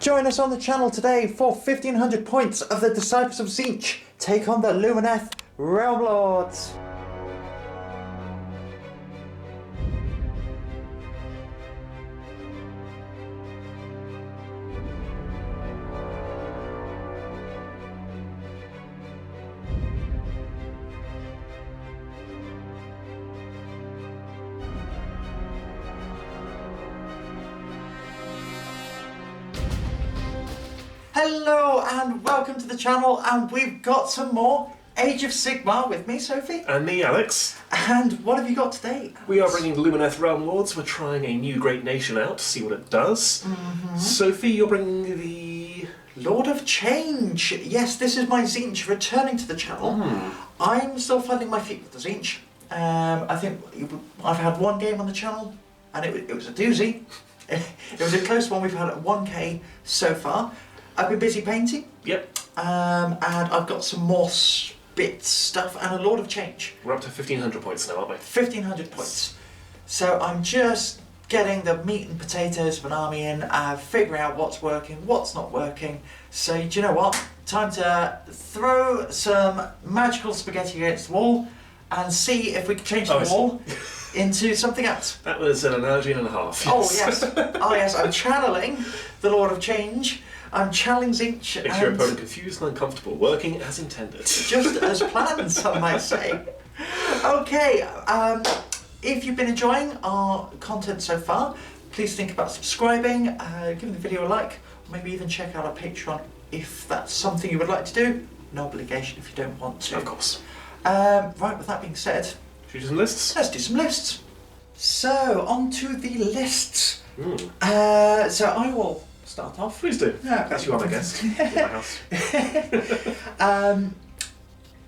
Join us on the channel today for 1500 points of the Disciples of Tzeentch take on the Lumineth Realm Lords. Hello and welcome to the channel, and we've got some more Age of Sigmar with me, Sophie. And me, Alex. And what have you got today, Alex? We are bringing Lumineth Realm Lords. We're trying a new Great Nation out to see what it does. Sophie, you're bringing the... Lord of Change. Yes, this is my Tzeentch returning to the channel. I'm still finding my feet with the Tzeentch. I think I've had one game on the channel, and it was a doozy. It was a close one. We've had 1k so far. I've been busy painting. Yep. And I've got some more bits stuff and a Lord of Change. We're up to 1500 points now, aren't we? 1500 points. So I'm just getting the meat and potatoes of an army in, figuring out what's working, what's not working. So do you know what? Time to throw some magical spaghetti against the wall and see if we can change the wall into something else. That was an analogy and a half. Oh Yes. yes. Oh yes, I'm channeling the Lord of Change. I'm channeling Tzeentch. Makes your opponent confused and uncomfortable, working as intended. Just as planned, some might say. Okay, if you've been enjoying our content so far, please think about subscribing, giving the video a like, or maybe even check out our Patreon if that's something you would like to do. No obligation if you don't want to. Of course. Right, with that being said, Should we do some lists? let's do some lists. So, on to the lists. So I will start off. Please do. Yeah. As you are my guest in my house.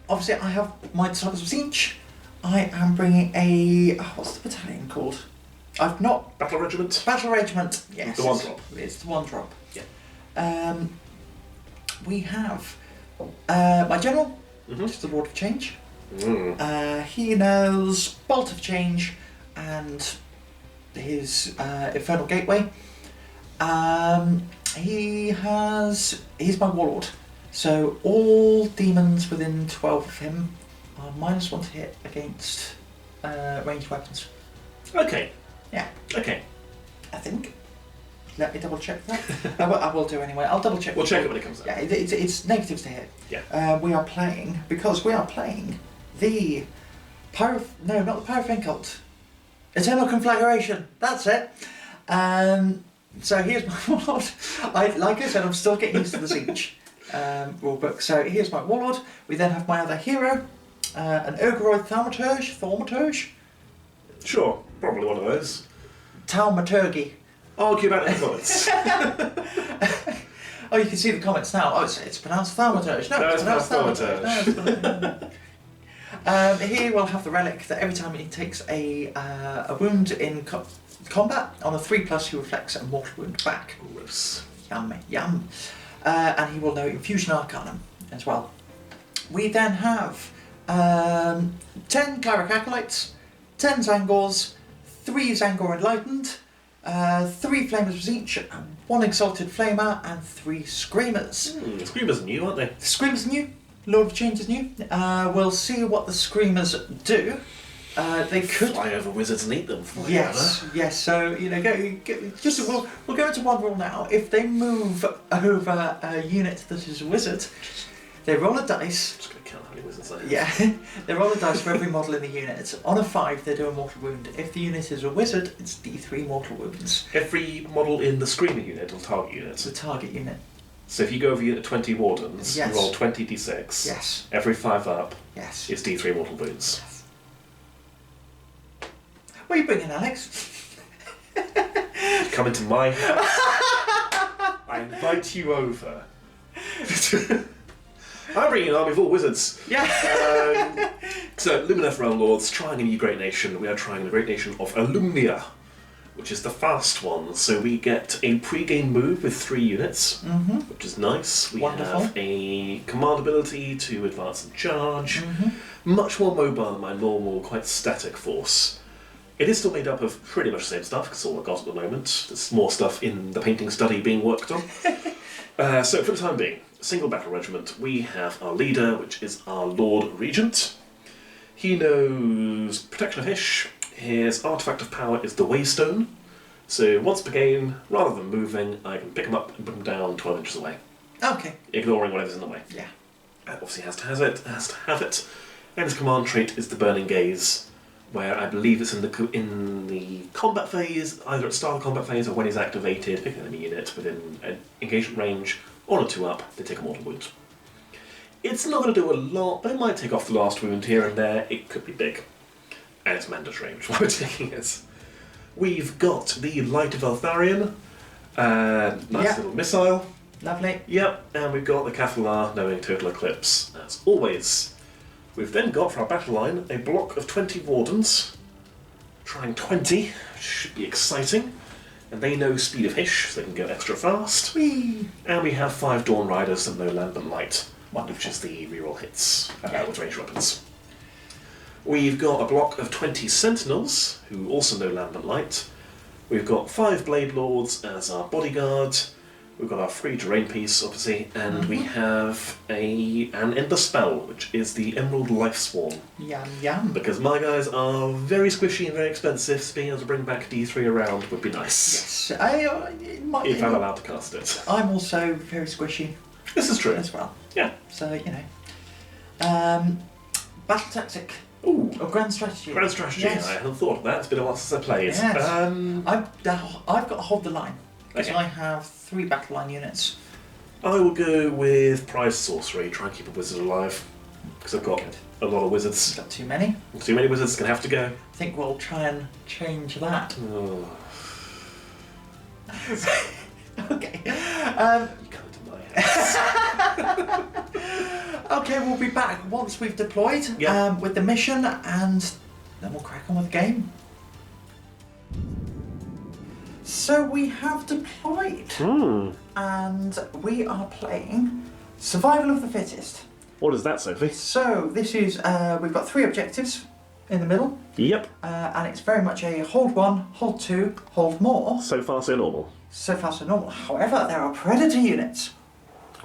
Obviously, I have my Disciples of Tzeentch. I am bringing a... what's the battalion called? I've not... Battle Regiment? Battle Regiment, yes. The one drop. It's the one drop. Yeah. We have my general, just the Lord of Change. He knows Bolt of Change and his Infernal Gateway. He's my warlord, so all demons within 12 of him are -1 to hit against ranged weapons. Okay. Yeah. Okay. I think. Let me double check that. I will do anyway. I'll double check. We'll check it when it comes out. Yeah, it's negatives to hit. Yeah. We are playing the not the Pyrofane Cult. Eternal Conflagration. That's it. So here's my warlord. Like I said, I'm still getting used to the Tzeentch rulebook. So here's my warlord. We then have my other hero, an Ogroid Thaumaturge. Sure. Probably one of those. Thaumaturge. Argue about it in the comments. Oh, you can see the comments now. Oh, it's pronounced Thaumaturge. No, it's pronounced Thaumaturge. He will have the relic that every time he takes a wound in combat on a 3+, he reflects a mortal wound back. Gross. Yum, yum. And he will know Infusion Arcanum as well. We then have 10 Kairic Acolytes, 10 Zangors, 3 Zangor Enlightened, 3 Flamers of Tzeentch, 1 Exalted Flamer, and 3 Screamers. Screamers are new, aren't they? The Screamers are new. Lord of Change is new. We'll see what the Screamers do. They could fly over wizards and eat them. Yes. So we'll go into one rule now. If they move over a unit that is a wizard, they roll a dice. Just gonna count how many wizards that is. Yeah, they roll a dice for every model in the unit. On a 5, they do a mortal wound. If the unit is a wizard, it's D3 mortal wounds. Every model in the Screamer unit or target unit. It's a target unit. So if you go over 20 wardens, Yes. you roll 20 d6. Yes. Every 5 up, Yes. it's d3 mortal wounds. What are you bringing, Alex? Come into my house. I invite you over. I'm bringing an army of all wizards. Yeah. So, Lumineth Realm Lords, trying a new Great Nation. We are trying the Great Nation of Alumnia, which is the fast one. So we get a pre-game move with 3 units, which is nice. We have a command ability to advance and charge. Much more mobile than my normal, quite static force. It is still made up of pretty much the same stuff, because it's all I've got at the moment. There's more stuff in the painting study being worked on. So for the time being, single battle regiment, we have our leader, which is our Lord Regent. He knows Protection of Hish. His artifact of power is the Waystone. So once per game, rather than moving, I can pick him up and put him down 12 inches away. Okay. Ignoring whatever's in the way. Yeah. Obviously has to have it. And his command trait is the Burning Gaze, where I believe it's in the combat phase, either at start of combat phase or when he's activated, pick an enemy unit within an engagement range, or a 2-up, they take a mortal wound. It's not going to do a lot, but it might take off the last wound here and there. It could be big. And it's mandatory, which is why we're taking it. We've got the Light of Eltharion, nice little missile. Lovely. Yep, and we've got the Cathalar knowing Total Eclipse, as always. We've then got, for our battle line, a block of 20 Wardens, trying 20, which should be exciting. And they know Speed of Hish, so they can go extra fast. Whee! And we have 5 Dawn Riders that know Lambent Light, which is the reroll hits with ranged weapons. We've got a block of 20 Sentinels, who also know Lambent Light. We've got 5 Blade Lords as our bodyguard. We've got our free terrain piece, obviously, and we have an Ender Spell, which is the Emerald Life Swarm. Yum yum. Because my guys are very squishy and very expensive, so being able to bring back D3 around would be nice. Yes, if I'm allowed to cast it. I'm also very squishy. This is true. As well. Yeah. So, you know. Battle Tactic. Ooh. Or Grand Strategy. Grand Strategy, yes. I hadn't thought of that. It's been a while since I played. Yes. I've got to hold the line. Because I have 3 battle line units. I will go with Prize Sorcery, try and keep a wizard alive. Because I've got a lot of wizards. Got too many? Too many wizards, gonna have to go. I think we'll try and change that. Oh. Okay. You come to my house. Okay, we'll be back once we've deployed with the mission, and then we'll crack on with the game. So we have deployed, and we are playing Survival of the Fittest. What is that, Sophie? So this is, we've got 3 objectives in the middle. Yep. And it's very much a hold 1, hold 2, hold more. So far, so normal. So far so normal. However, there are Predator units.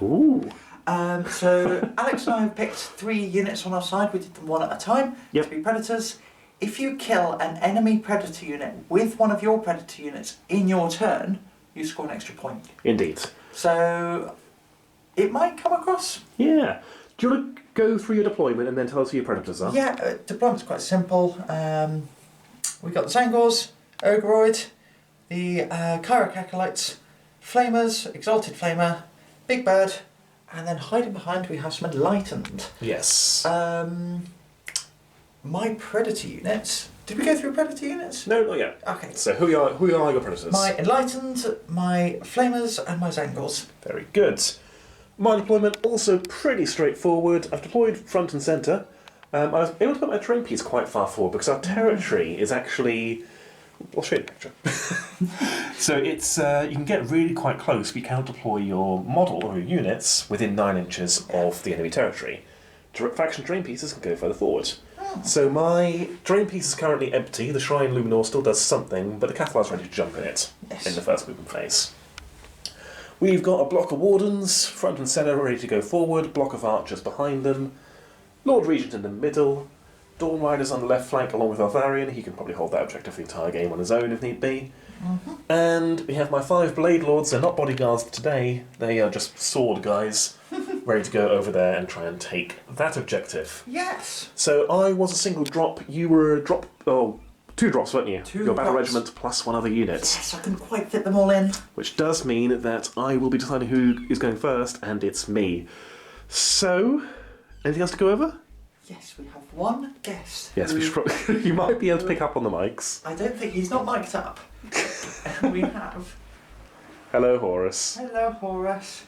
Ooh. So Alex and I have picked 3 units on our side. We did them one at a time to be Predators. If you kill an enemy Predator unit with one of your Predator units in your turn, you score an extra point. Indeed. So it might come across. Yeah. Do you want to go through your deployment and then tell us who your Predators are? Yeah, deployment's quite simple. We've got the Zangors, Ogroid, the Kairic Acolytes, Flamers, Exalted Flamer, Big Bird, and then hiding behind we have some Enlightened. Yes. My Predator units. Did we go through Predator units? No, not yet. Okay. So who are your Predators? My Enlightened, my Flamers, and my Zangors. Very good. My deployment also pretty straightforward. I've deployed front and centre. I was able to put my terrain piece quite far forward because our territory is actually... I'll show you the picture. So it's you can get really quite close, but you can't deploy your model or your units within 9 inches of the enemy territory. Faction terrain pieces can go further forward. So my terrain piece is currently empty. The Shrine Luminor still does something, but the Cathalar's ready to jump in it in the first movement phase. We've got a block of Wardens, front and centre, ready to go forward, block of Archers behind them, Lord Regent in the middle, Dawn Riders on the left flank along with Eltharion. He can probably hold that objective for the entire game on his own if need be. And we have my 5 Blade Lords. They're not bodyguards today, they are just sword guys, ready to go over there and try and take that objective. Yes! So I was a single drop, you were a drop, 2 drops, weren't you? 2 Your battle drops. regiment plus 1 other unit. Yes, I couldn't quite fit them all in. Which does mean that I will be deciding who is going first, and it's me. So, anything else to go over? Yes, we have one guest. Yes, we should probably, you might be able to pick up on the mics. I don't think he's not mic'd up. We have... Hello, Horus. Hello, Horus.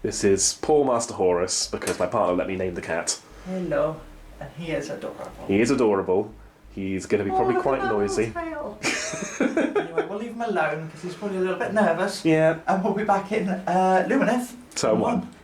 This is Pawmaster Horus, because my partner let me name the cat. Hello. And he is adorable. He is adorable. He's going to be probably quite noisy. Anyway, we'll leave him alone, because he's probably a little bit nervous. Yeah. And we'll be back in Lumineth. Turn 1.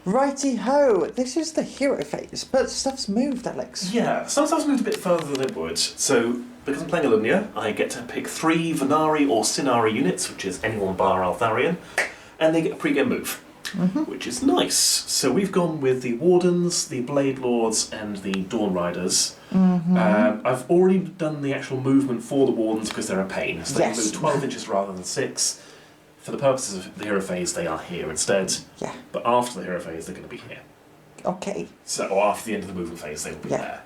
Righty-ho, this is the hero phase, but stuff's moved, Alex. Yeah, some stuff's moved a bit further than it would. So, because I'm playing Alumnia, I get to pick 3 Venari or Sinari units, which is anyone bar Altharian, and they get a pre-game move, which is nice. So we've gone with the Wardens, the Blade Lords, and the Dawn Riders. I've already done the actual movement for the Wardens because they're a pain. So they move 12 inches rather than 6. For the purposes of the hero phase, they are here instead. Yeah. But after the hero phase, they're going to be here. Okay. So, or after the end of the movement phase, they will be there.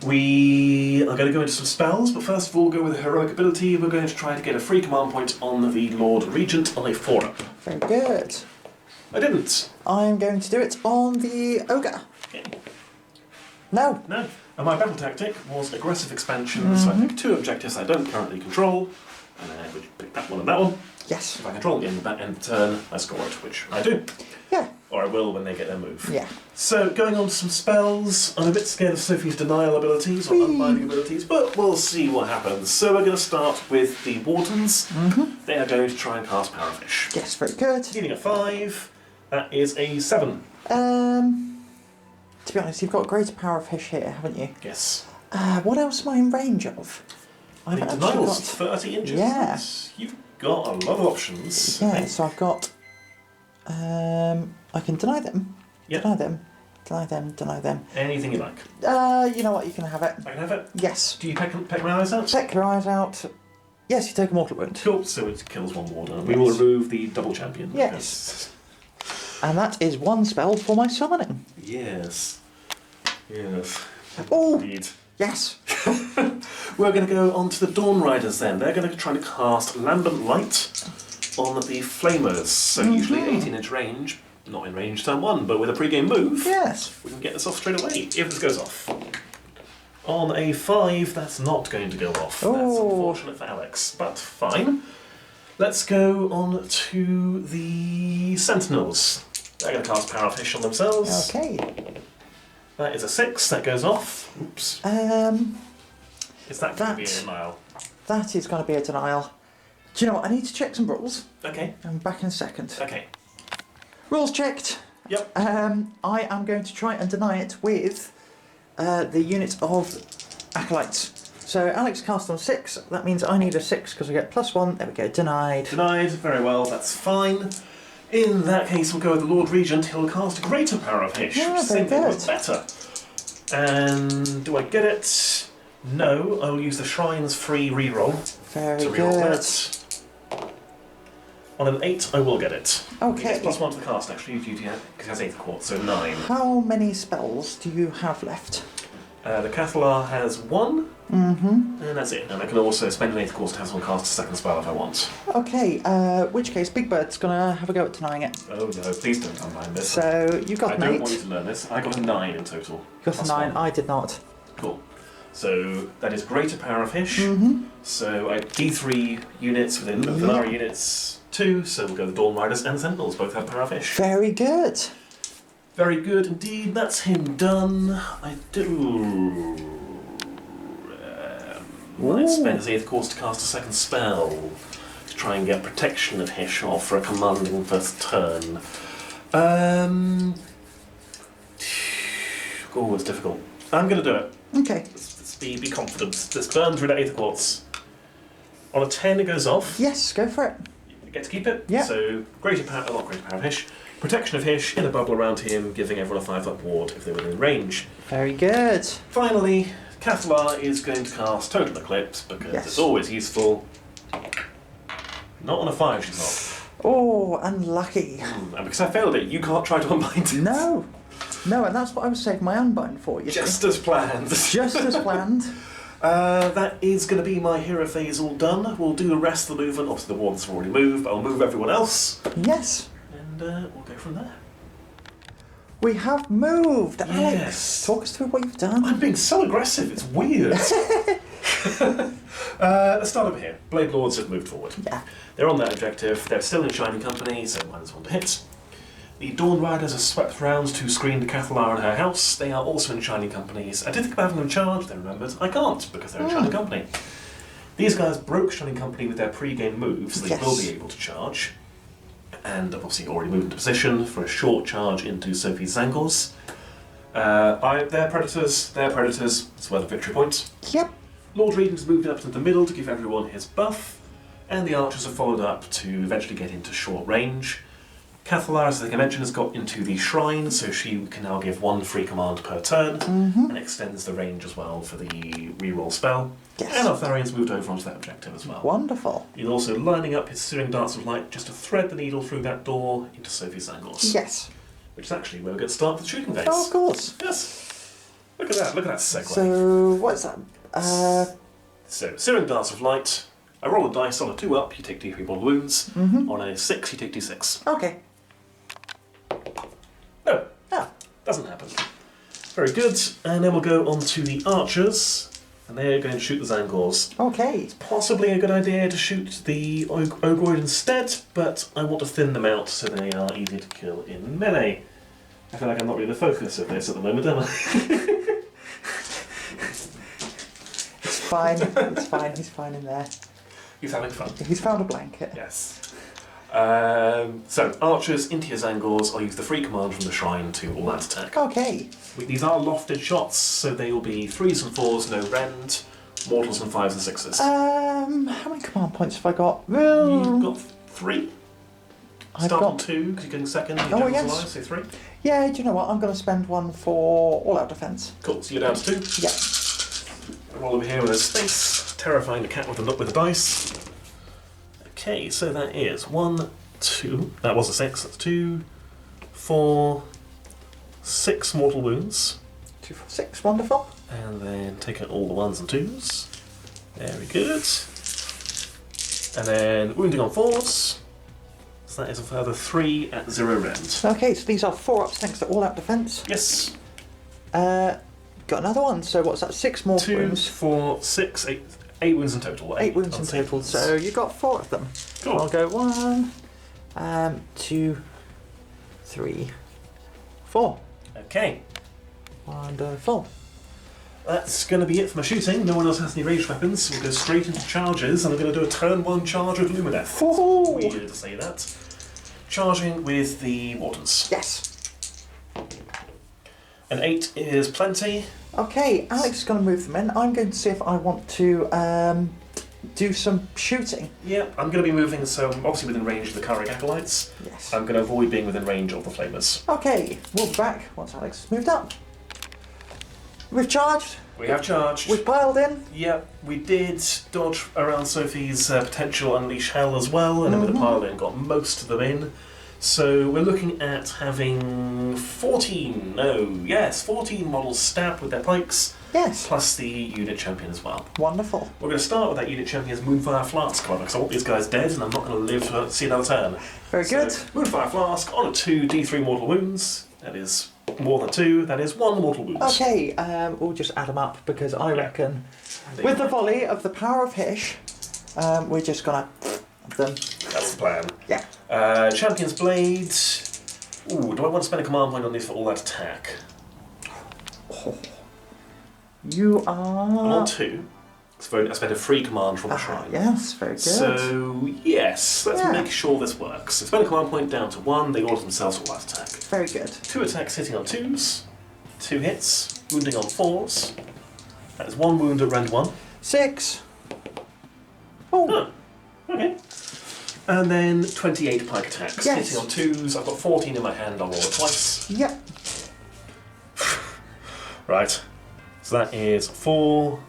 We are going to go into some spells, but first of all, go with a heroic ability. We're going to try to get a free command point on the Lord Regent on a 4-up. Very good. I didn't. I'm going to do it on the Ogre. Yeah. No. No. And my battle tactic was aggressive expansion, so I picked 2 objectives I don't currently control, and I would pick that one and that one. Yes. If I control the end of the turn, I score it, which I do. Yeah. Or I will when they get their move. Yeah. So, going on to some spells, I'm a bit scared of Sophie's denial abilities, or unbinding abilities, but we'll see what happens. So we're going to start with the Wardens. They are going to try and cast Parafish. Yes, very good. Dealing a 5, that is a 7. To be honest, you've got greater power of Fish here, haven't you? Yes. What else am I in range of? I think denial's 30 inches. Yeah. You've got a lot of options. Yeah, so I've got... I can deny them. Yep. Deny them. Anything you like. You know what, you can have it. I can have it. Yes. Do you peck my eyes out? Peck your eyes out. Yes, you take a mortal wound. Cool, so it kills 1 warder. We will remove the double champion. Yes. And that is 1 spell for my summoning. Yes. Yes. Oh! Indeed. Yes. We're going to go on to the Dawn Riders then. They're going to try to cast Lambent Light on the Flamers. So usually 18-inch range, not in range turn 1, but with a pre-game move, Yes. we can get this off straight away if this goes off. On a 5, that's not going to go off. Oh. That's unfortunate for Alex, but fine. Let's go on to the Sentinels. They're going to cast Parafish on themselves. Okay. That is a 6, that goes off. Oops. Is that going to be a denial? That is going to be a denial. Do you know what? I need to check some rules. Okay. I'm back in a second. Okay. Rules checked. Yep. I am going to try and deny it with the unit of Acolytes. So Alex cast on 6. That means I need a 6 because I get +1. There we go. Denied. Denied. Very well. That's fine. In that case, we'll go with the Lord Regent. He'll cast a greater Parafish. Yeah, very good. Better. And do I get it? No. I will use the Shrine's free reroll. Very to reroll good. that. On an 8, I will get it. Okay. It gets +1 to the cast, actually, because it has 8th Quartz, so 9. How many spells do you have left? The Cathalar has 1. And that's it. And I can also spend an 8th Quartz to have someone cast a 2nd spell if I want. Okay, which case Big Bird's going to have a go at denying it. Oh no, please don't combine this. So you got an 8. I don't want you to learn this. I got a 9 in total. You got a 9, I did not. Cool. So that is greater Parafish. So I D3 units within the Venari units 2, so we'll go the Dawn Riders and Sentinels, both have Parafish. Very good. Very good indeed, that's him done. I do... might spend his 8th Quartz to cast a 2nd spell to try and get protection of Hish off for a commanding first turn. Oh, it's difficult. I'm going to do it. Okay. Let's be confident. This burns through that 8th Quartz. On a 10 it goes off. Yes, go for it. You get to keep it. Yeah. So, not greater power of Hish. Protection of Hish in a bubble around him, giving everyone a 5-up ward if they're within range. Very good. Finally, Cathalar is going to cast Total Eclipse because it's always useful. Not on a 5, she's not. Oh, unlucky. And because I failed it, you can't try to unbind it. No. No, and that's what I was saving my unbind for, you Just see. as planned. Just as planned. That is going to be my hero phase all done. We'll do the rest of the movement. Obviously the Wardens have already moved, but I'll move everyone else. Yes. And we'll go from there. We have moved. Yes. Alex, talk us through what you've done. I'm being so aggressive, it's weird. Let's start over here. Blade Lords have moved forward. Yeah. They're on their objective. They're still in Shining Company, so -1 to hit. The Dawn Riders are swept round to screen the Cathalar and her house. They are also in Shining Companies. I did think about having them charged, then remembered. I can't, because they're in Shining Company. These guys broke Shining Company with their pre-game moves, so they will be able to charge. And have obviously already moved into position for a short charge into Sophie's Zangors. They're predators, that's worth a victory point. Yep. Lord Regent's moved up to the middle to give everyone his buff, and the archers have followed up to eventually get into short range. Cathalar, as I think I mentioned, has got into the shrine, so she can now give 1 free command per turn, and extends the range as well for the reroll spell. Yes. And Artharian's moved over onto that objective as well. Wonderful. He's also lining up his searing darts of light just to thread the needle through that door into Sophie's angles. Yes. Which is actually where we get to start with the shooting phase. Oh, of course. Yes. Look at that segue. So, what's that? So, searing darts of light. I roll a dice on a 2 up, you take D3 mortal wounds. On a 6, you take D6. Okay. No, Oh. doesn't happen. Very good. And then we'll go on to the archers, and they're going to shoot the Zangors. Okay. Possibly a good idea to shoot the Ogroid instead, but I want to thin them out so they are easier to kill in melee. I feel like I'm not really the focus of this at the moment, am I? It's fine. It's fine. He's fine in there. He's having fun. He's found a blanket. Yes. So, archers into your Zangors. I'll use the free command from the shrine to all that attack. Okay. These are lofted shots, so they will be 3s and 4s, no rend, mortals and 5s and 6s. How many command points have I got? Well, You've got 3? I've Start got on 2, because you're getting second. Oh, Your yes. alive, so 3. Yeah, do you know what? I'm going to spend 1 for all-out defence. Cool, so you're down to 2. Yeah. Roll over here with a space, terrifying the cat with the dice. Okay, so that is 1, 2, that was a 6, that's 2, 4, 6 mortal wounds. 2, 4, 6, wonderful. And then take out all the 1s and 2s. Very good. And then wounding on 4s. So that is a further 3 at 0 rend. Okay, so these are 4-ups thanks to all-out defence. Yes. Got another one, so what's that? 6 more 2, wounds. 4, 6, 8 wounds in total. 8 wounds in unsaved total, wounds. so you got 4 of them. Cool. So I'll go 1, 2, 3, 4. Okay. Wonderful. That's going to be it for my shooting. No one else has any ranged weapons. We'll go straight into charges, and I'm going to do a turn 1 charge with Lumineth. Ooh. Weird to say that. Charging with the Wardens. Yes. An 8 is plenty. Okay, Alex is going to move them in. I'm going to see if I want to do some shooting. Yep, I'm going to be moving, so I'm obviously within range of the Kairic Acolytes. Yes. I'm going to avoid being within range of the Flamers. Okay, we'll be back once Alex has moved up. We've charged. We have charged. We've piled in. Yep, we did dodge around Sophie's potential Unleash Hell as well, and then with the pile in got most of them in. So we're looking at having 14 models stabbed with their pikes, Yes. plus the unit champion as well. Wonderful. We're going to start with that unit champion's Moonfire Flask cover, because I want these guys dead and I'm not going to live to see another turn. Very good. Moonfire Flask on a 2, D3 mortal wounds. That is more than 2, that is 1 mortal wounds. Okay, we'll just add them up because I reckon with the volley of the power of Hish, we're just gonna them. That's the plan. Yeah. Champion's Blade. Ooh, do I want to spend a command point on these for all that attack? You I'm on are. 2. So I spend a free command from the shrine. Yes, very good. So, yes, let's Yeah. make sure this works. So spend a command point down to 1, they order themselves all that attack. Very good. 2 attacks hitting on 2s, 2 hits, wounding on 4s. That is 1 wound at rend 1. 6. Oh. Oh, okay. And then 28 pike attacks. Yes. Hitting on 2s, I've got 14 in my hand, I'll roll it twice. Yep. Right. So that is 4,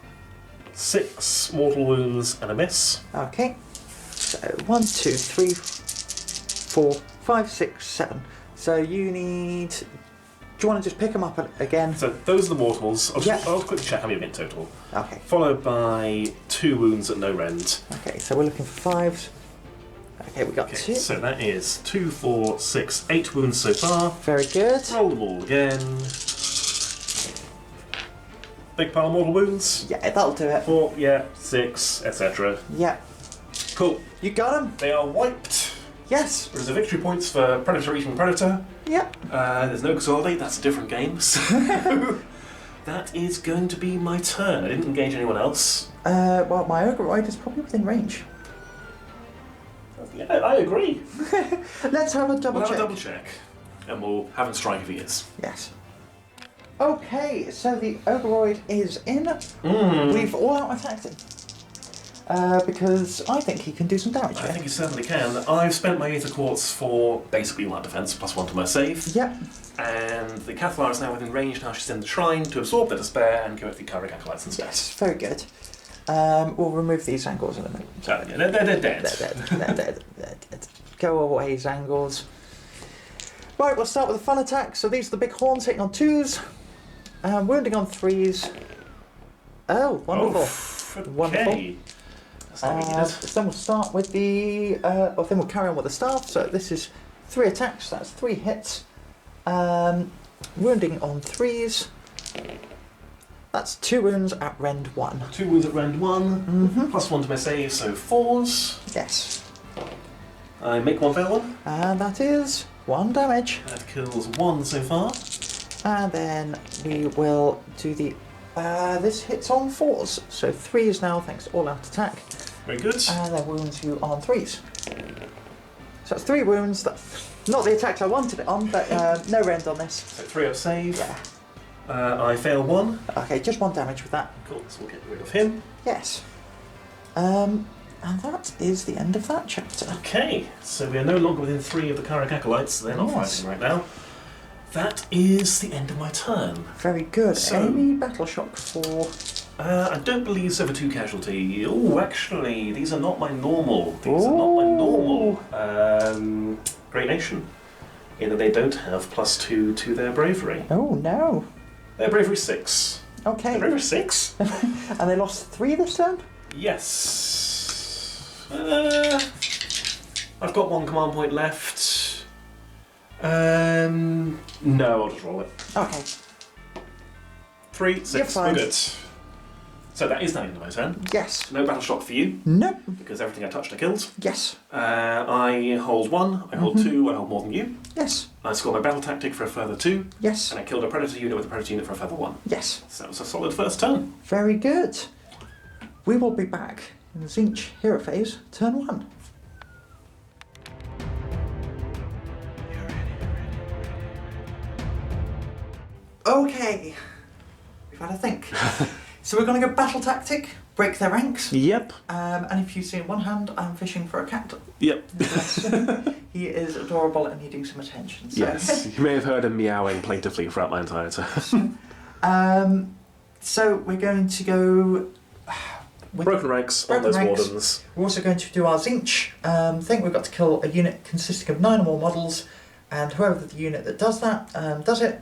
6 mortal wounds and a miss. Okay. So 1, 2, 3, 4, 5, 6, 7. So you need. Do you want to just pick them up again? So those are the mortals. I'll Yeah. quickly check how many in total. Okay. Followed by 2 wounds at no rend. Okay. So we're looking for 5s. Okay, we got Okay, 2. so that is 2, 4, 6, 8 wounds so far. Very good. Roll them all again. Big pile of mortal wounds. Yeah, that'll do it. 4, yeah, 6, etc. Yeah. Cool. You got them. They are wiped. Yes. There's a victory points for Predator eating Predator. Yep. There's no consolidate, that's a different game. So that is going to be my turn. I didn't engage anyone else. Well, my Ogroid is probably within range. Yeah, I agree. Let's have a double We'll check. have a double check. And we'll have him strike if he is. Yes. Okay, so the Ogroid is in. We've all out attacked him. Because I think he can do some damage I here. think you certainly can. I've spent my Aether Quartz for basically light defense, +1 to my save. Yep. And the Cathlar is now within range. Now she's in the shrine to absorb their despair and go at the Kairic Acolytes instead. Yes, very good. We'll remove these angles in a minute. So, yeah, they're dead. They're dead. Go away, Zangles. Right, we'll start with the fun attack. So these are the big horns hitting on 2s. Wounding on 3s. Oh, wonderful. Okay. Wonderful. Then we'll start with the... then we'll carry on with the staff. So this is 3 attacks. That's 3 hits. Wounding on 3s. That's 2 wounds at rend 1. 2 wounds at rend 1. +1 to my save, so 4s. Yes. I make 1 fail 1. And that is 1 damage. That kills 1 so far. And then we will do the... this hits on 4s. So 3s now, thanks to all-out attack. Very good. And then wounds you on 3s. So that's 3 wounds. That's not the attacks I wanted it on, but no rend on this. So 3 up save. Yeah. I fail 1. Okay, just 1 damage with that. Cool, so we'll get rid of him. Yes. And that is the end of that chapter. Okay, so we are no longer within 3 of the Kairic Acolytes. They're not Yes. fighting right now. That is the end of my turn. Very good. So- Any battle shock for... I don't believe so for 2 casualty. Oh, actually, these are not my normal. These are not my normal Great Nation. In that they don't have +2 to their bravery. Oh, no. Their bravery 6. Okay. Their bravery 6? And they lost 3 this turn? Yes. I've got 1 command point left. No, I'll just roll it. Okay. 3, 6, You're fine. we're good. So that is the end of my turn. Yes. No battle shock for you, Nope. because everything I touched I killed. Yes. I hold 1, I hold 2, I hold more than you. Yes. I scored my battle tactic for a further 2, Yes. and I killed a predator unit with a predator unit for a further 1. Yes. So that was a solid first turn. Very good. We will be back in the Tzeentch hero phase, turn 1. Okay. We've had a think. So we're going to go battle tactic, break their ranks. Yep. And if you see in one hand, I'm fishing for a cat. Yep. He is adorable and needing some attention. So. Yes, you may have heard him meowing plaintively throughout my entire turn. So we're going to go with Broken ranks on broken those ranks. wardens. We're also going to do our Tzeentch thing. We've got to kill a unit consisting of 9 or more models, and whoever the unit that does that does it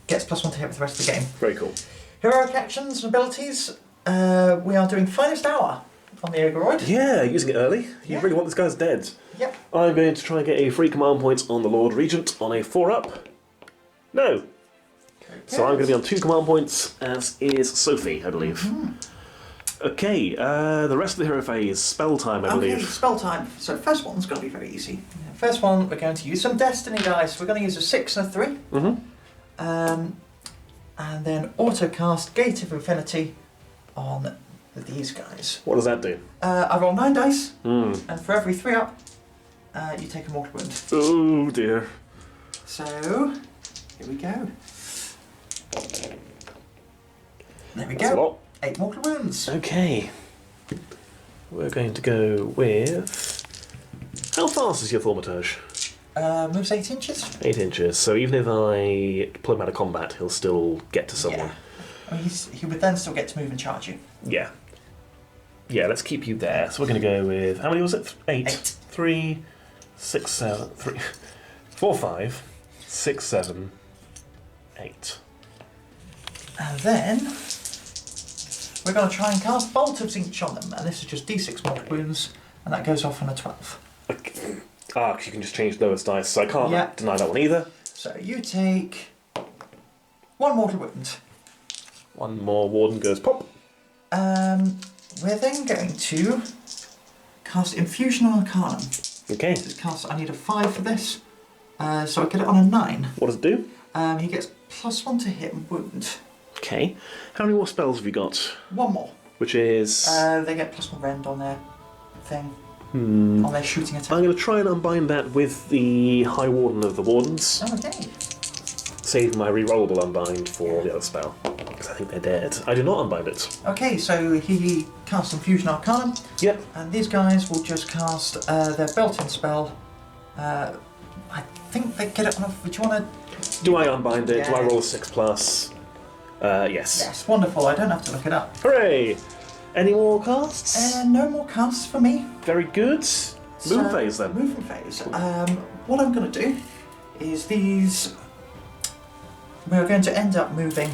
gets +1 to hit with the rest of the game. Very cool. Heroic actions and abilities. We are doing Finest Hour on the Ogroid. Yeah, using it early. You Yeah. really want this guy's dead. Yep. I'm going to try and get a free command point on the Lord Regent on a 4-up. No. So I'm going to be on 2 command points, as is Sophie, I believe. Okay, the rest of the hero phase, spell time, I Okay, believe. spell time. So first one's going to be very easy. First one, we're going to use some Destiny dice. We're going to use a 6 and a 3. And then auto-cast Gate of Infinity on these guys. What does that do? I roll 9 dice, and for every 3 up, you take a mortal wound. Oh dear. So, here we go. There we That's a go. lot. 8 mortal wounds. Okay. We're going to go with... How fast is your Thaumaturge? Moves 8 inches. 8 inches. So even if I pull him out of combat, he'll still get to someone. Yeah. I mean, he would then still get to move and charge you. Yeah. Yeah, let's keep you there. So we're going to go with... How many was it? 8. 8. 3, 6, 7... 3, 4, 5, 6, 7, 8. And then we're going to try and cast Bolt of Tzeentch on them, and this is just d6 mortal wounds, and that goes off on a 12. Okay. Ah, because you can just change lowest dice, so I can't deny that one either. So you take 1 mortal wound. 1 more warden goes pop. We're then going to cast Infusion on Arcanum. Okay. I need a 5 for this, so I get it on a 9. What does it do? He gets +1 to hit and wound. Okay. How many more spells have you got? 1 more. Which is... They get +1 rend on their thing. On their shooting attack. I'm going to try and unbind that with the High Warden of the Wardens. Okay. save my rerollable unbind for the other spell, because I think they're dead. I do not unbind it. Okay, so he casts Infusion Arcanum. Yep. And these guys will just cast their built-in spell. I think they get it off. Would you want to... Do I unbind it? Yeah. Do I roll a 6+? Yes. Yes, wonderful. I don't have to look it up. Hooray! Any more casts? No more casts for me. Very good. Move phase then. Movement phase. What I'm going to do is these... We are going to end up moving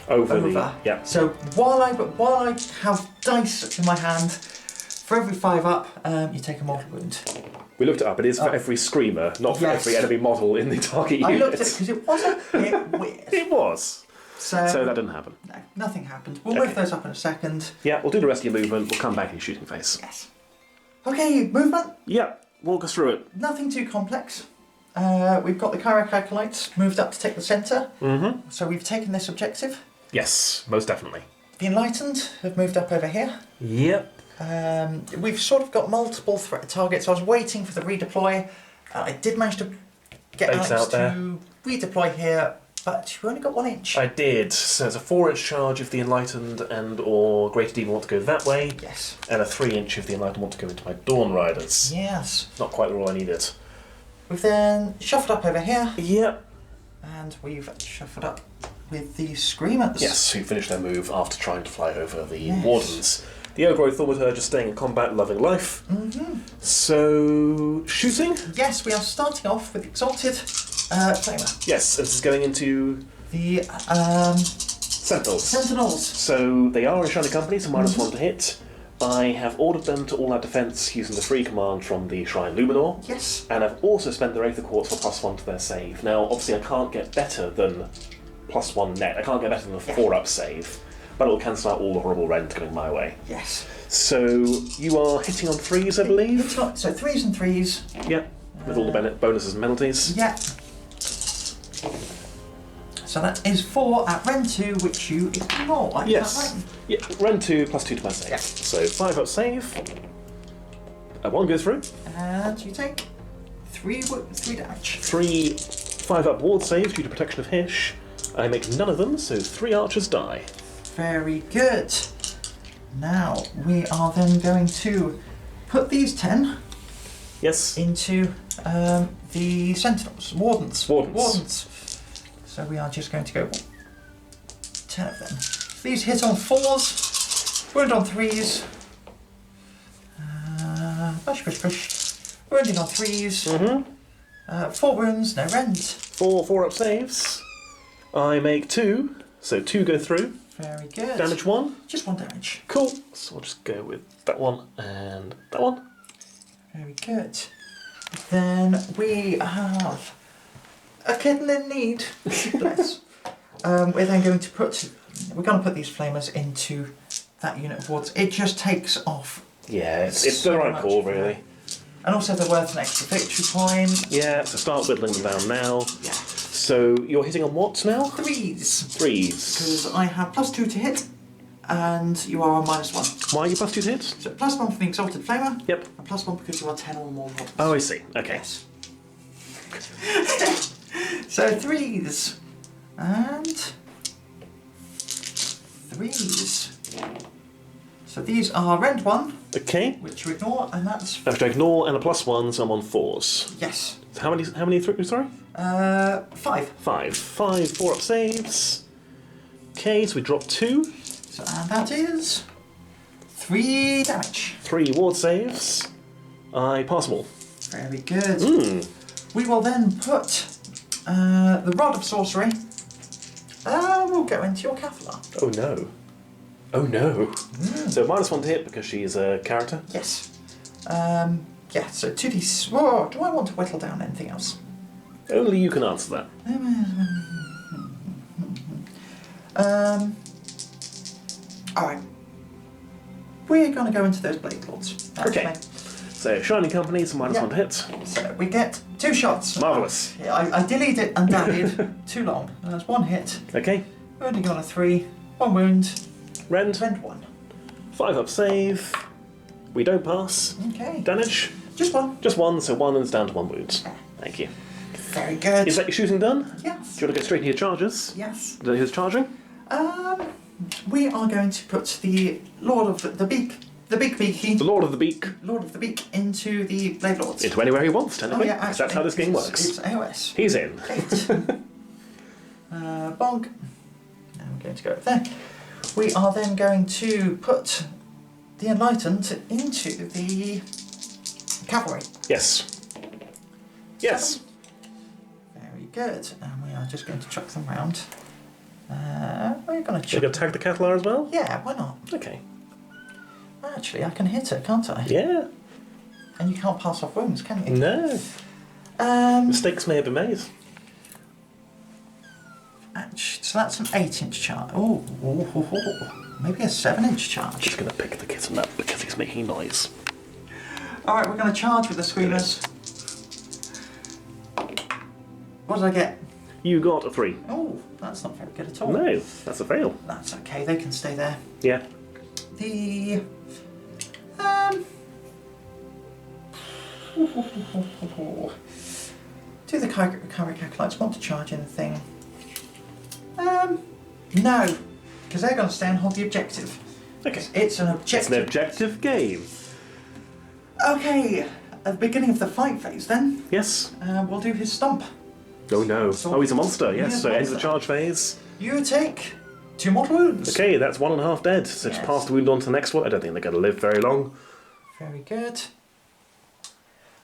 Over. Yeah. So while I have dice in my hand, for every 5 up, you take a mortal wound. We looked it up. It is for every screamer, not for every enemy model in the target unit. I looked at it because it was a bit weird. It was. So that didn't happen. No, nothing happened. We'll move those up in a second. Yeah, we'll do the rest of your movement. We'll come back in your shooting phase. Yes. Okay, movement. Yeah, walk us through it. Nothing too complex. We've got the Kairic Acolytes moved up to take the centre. Mm-hmm. So we've taken this objective. Yes, most definitely. The Enlightened have moved up over here. Yep. We've sort of got multiple threat targets. I was waiting for the redeploy. I did manage to get Base Alex out there. to redeploy here, but we only got 1 inch. I did. So it's a 4-inch charge if the Enlightened and or Greater Demon want to go that way. Yes. And a 3-inch if the Enlightened want to go into my Dawn Riders. Yes. Not quite the role I needed. We've then shuffled up over here. Yep. And we've shuffled up with the Screamers. Yes, who finished their move after trying to fly over the Wardens. The Ogroid Thaumaturge is staying in combat, loving life. Mm-hmm. So, shooting? Yes, we are starting off with Exalted Flamer. Yes, this is going into The Sentinels. Sentinels. So they are in Shiny Company, so -1 to hit. I have ordered them to all out defense using the free command from the Shrine Luminor. Yes. And I've also spent their Aether Quartz for +1 to their save. Now, obviously I can't get better than +1 net. I can't get better than a 4-up save. But it'll cancel out all the horrible rent going my way. Yes. So you are hitting on 3s, I believe? So 3s and 3s. Yep. With all the bonuses and penalties. Yeah. So that is 4 at Ren 2, which you ignore. Yes. Yeah, Ren 2 +2 to my save. Yeah. So 5-up save. 1 goes through. And you take 3 damage. 3 5-up ward saves due to protection of Hish. I make none of them, so 3 archers die. Very good. Now we are then going to put these 10 Yes. into the Sentinels, Wardens. Wardens. So we are just going to go 10 of them. These hit on 4s, wound on 3s. Push. Wounding on 3s. Mm-hmm. 4 wounds, no rend. 4 4-up saves. I make 2, so 2 go through. Very good. Damage 1. Just 1 damage. Cool. So I'll just go with that one and that one. Very good. Then we have a kitten in need. Bless. We're then going to put these flamers into that unit of wards. It just takes off. Yeah, it's so the right much. call, really. And also they're worth an extra victory point. Yeah, so start whittling them down now. Yeah. So you're hitting on what now? 3s. 3s. Because I have +2 to hit, and you are on -1. Why are you +2 to hit? So +1 for the Exalted Flamer. Yep. And +1 because you are 10 or more rolls. Oh, I see. Okay. Yes. So 3s. And 3s. So these are rend 1, Okay. which you ignore, and that's... I have to ignore and a +1, so I'm on 4s. Yes. So how many sorry? 5. 5. 5 4-up saves. Okay, so we drop 2. So, and that is 3 damage. 3 ward saves. I pass them all. Very good. We will then put the Rod of Sorcery. We'll go into your Cathlar. Oh no. Oh no. So -1 to hit because she is a character. Yes. Yeah, so 2d... Whoa, do I want to whittle down anything else? Only you can answer that. Alright. We're going to go into those Blade Lords. Okay. So, Shining Company, so -1 to hit. So we get 2 shots. Marvellous. Yeah, I deleted it and dabbied too long. There's 1 hit. Okay. Wounding on a 3. 1 wound. Rend. Rend 1. 5-up save. We don't pass. Okay. Damage. Just 1. Just 1, so 1 is down to 1 wound. Thank you. Very good. Is that your shooting done? Yes. Do you want to go straight into your charges? Yes. Who's charging? We are going to put the Lord of the Beak, the Big Beaky, The Lord of the Beak. Lord of the Beak, into the Blade Lords. Into anywhere he wants, technically. Oh, yeah, because that's how this game works. It's AOS. He's in. 8. Bonk. Now we're going to go over there. We are then going to put the Enlightened into the Cavalry. Yes. Yes. Very good. And we are just going to chuck them round. We're going to You're going to tag the Catalar as well? Yeah, why not? Okay. Actually, I can hit her, can't I? Yeah. And you can't pass off wounds, can you? No. Mistakes may have been made. Actually, so that's an 8-inch charge. Oh, maybe a 7-inch charge. Just going to pick the kitten up because he's making noise. Alright, we're going to charge with the Screamers. What did I get? You got a 3. Oh, that's not very good at all. No, that's a fail. That's okay, they can stay there. Yeah. The... Do the Kairic Acolytes want to charge anything? No, because they're going to stay and hold the objective. Okay. It's an objective. It's an objective game. Okay, at the beginning of the fight phase then, Yes. we'll do his stomp. Oh no. So- Oh, he's a monster. He Yes. is So a end of the monster. charge phase. You take 2 mortal wounds. Okay, that's 1.5 dead. So just Yes. pass the wound on to the next one. I don't think they're going to live very long. Very good.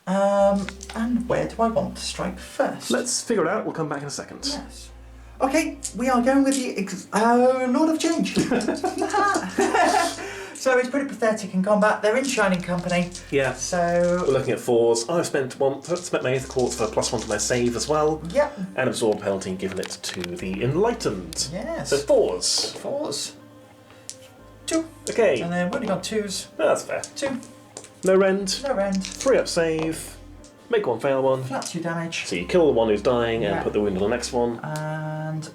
And where do I want to strike first? Let's figure it out. We'll come back in a second. Yes. Okay, we are going with the Lord of Change. So it's pretty pathetic in combat. They're in Shining Company. Yeah. We're So, looking at 4s. I've spent my 8th quartz for +1 to my save as well. yep. And absorb penalty and given it to the Enlightened. Yes. So 4s. 4s. 2. Okay. And then we've only got 2s. That's fair. 2. No rend. No rend. 3 up save. Make 1 fail one. Flat 2 damage. So you kill the one who's dying and Yeah. put the wound on the next one. And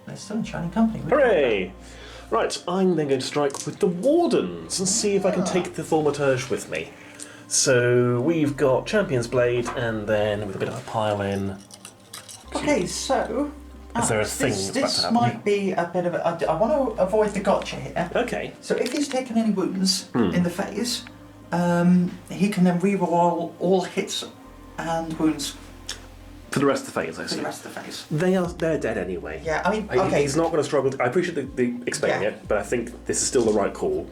they're still in Shining Company. Hooray! Right, I'm then going to strike with the Wardens and see if I can take the Thaumaturge with me. So we've got Champion's Blade and then with a bit of a pile in. Okay, so... Is there a this, thing about to This happen? might be a bit of a... I want to avoid the gotcha here. Okay. So if he's taken any wounds in the phase, he can then reroll all hits and wounds For the rest of the phase, I for see. the rest of the phase. They're dead anyway. Yeah, I mean, okay. He's not going to struggle. I appreciate the explaining Yeah. it, but I think this is still the right call.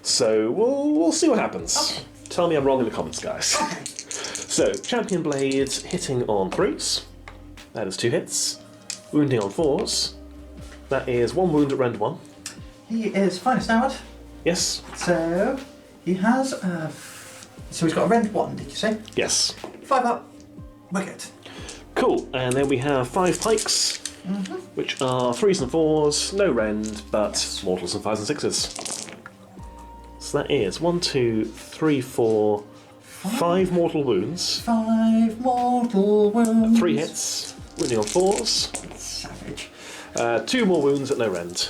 So we'll see what happens. Okay. Tell me I'm wrong in the comments, guys. Okay. So Champion Blade hitting on 3s. That is 2 hits. Wounding on 4s. That is 1 wound at rend 1. He is finest hour. Yes. So he has so he's got a rend 1, did you say? Yes. 5 up. We're good. Cool. And then we have 5 pikes, which are 3s and 4s, no rend, but Yes. mortals and 5s and 6s. So that is 1, 2, 3, 4, 5 mortal wounds, 5 mortal wounds. 3 hits, wounding on 4s, Savage. 2 more wounds at no rend.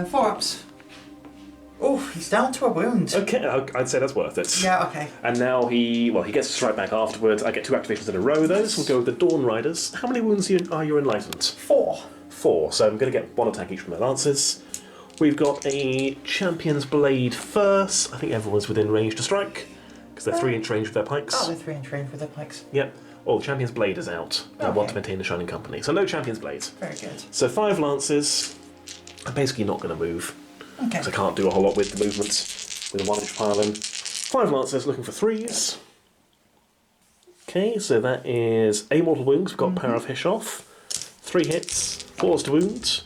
4 ups. Oh, he's down to a wound. Okay, I'd say that's worth it. Yeah, okay. And now he gets to strike back afterwards. I get 2 activations in a row. Those will go with the Dawn Riders. How many wounds are you enlightened? 4. 4. So I'm going to get 1 attack each from my lances. We've got a Champion's Blade first. I think everyone's within range to strike because they're 3-inch range with their pikes. Oh, they're 3-inch range with their pikes. Yep. Oh, Champion's Blade is out. I want to maintain the Shining Company. So no Champion's Blade. Very good. So 5 lances. I'm basically not going to move. Okay. Because I can't do a whole lot with the movement with a 1-inch pile in. 5 lancers looking for 3s. Okay, so that is a mortal wound. We've got Power of Hishoff. 3 hits, 4s to wound,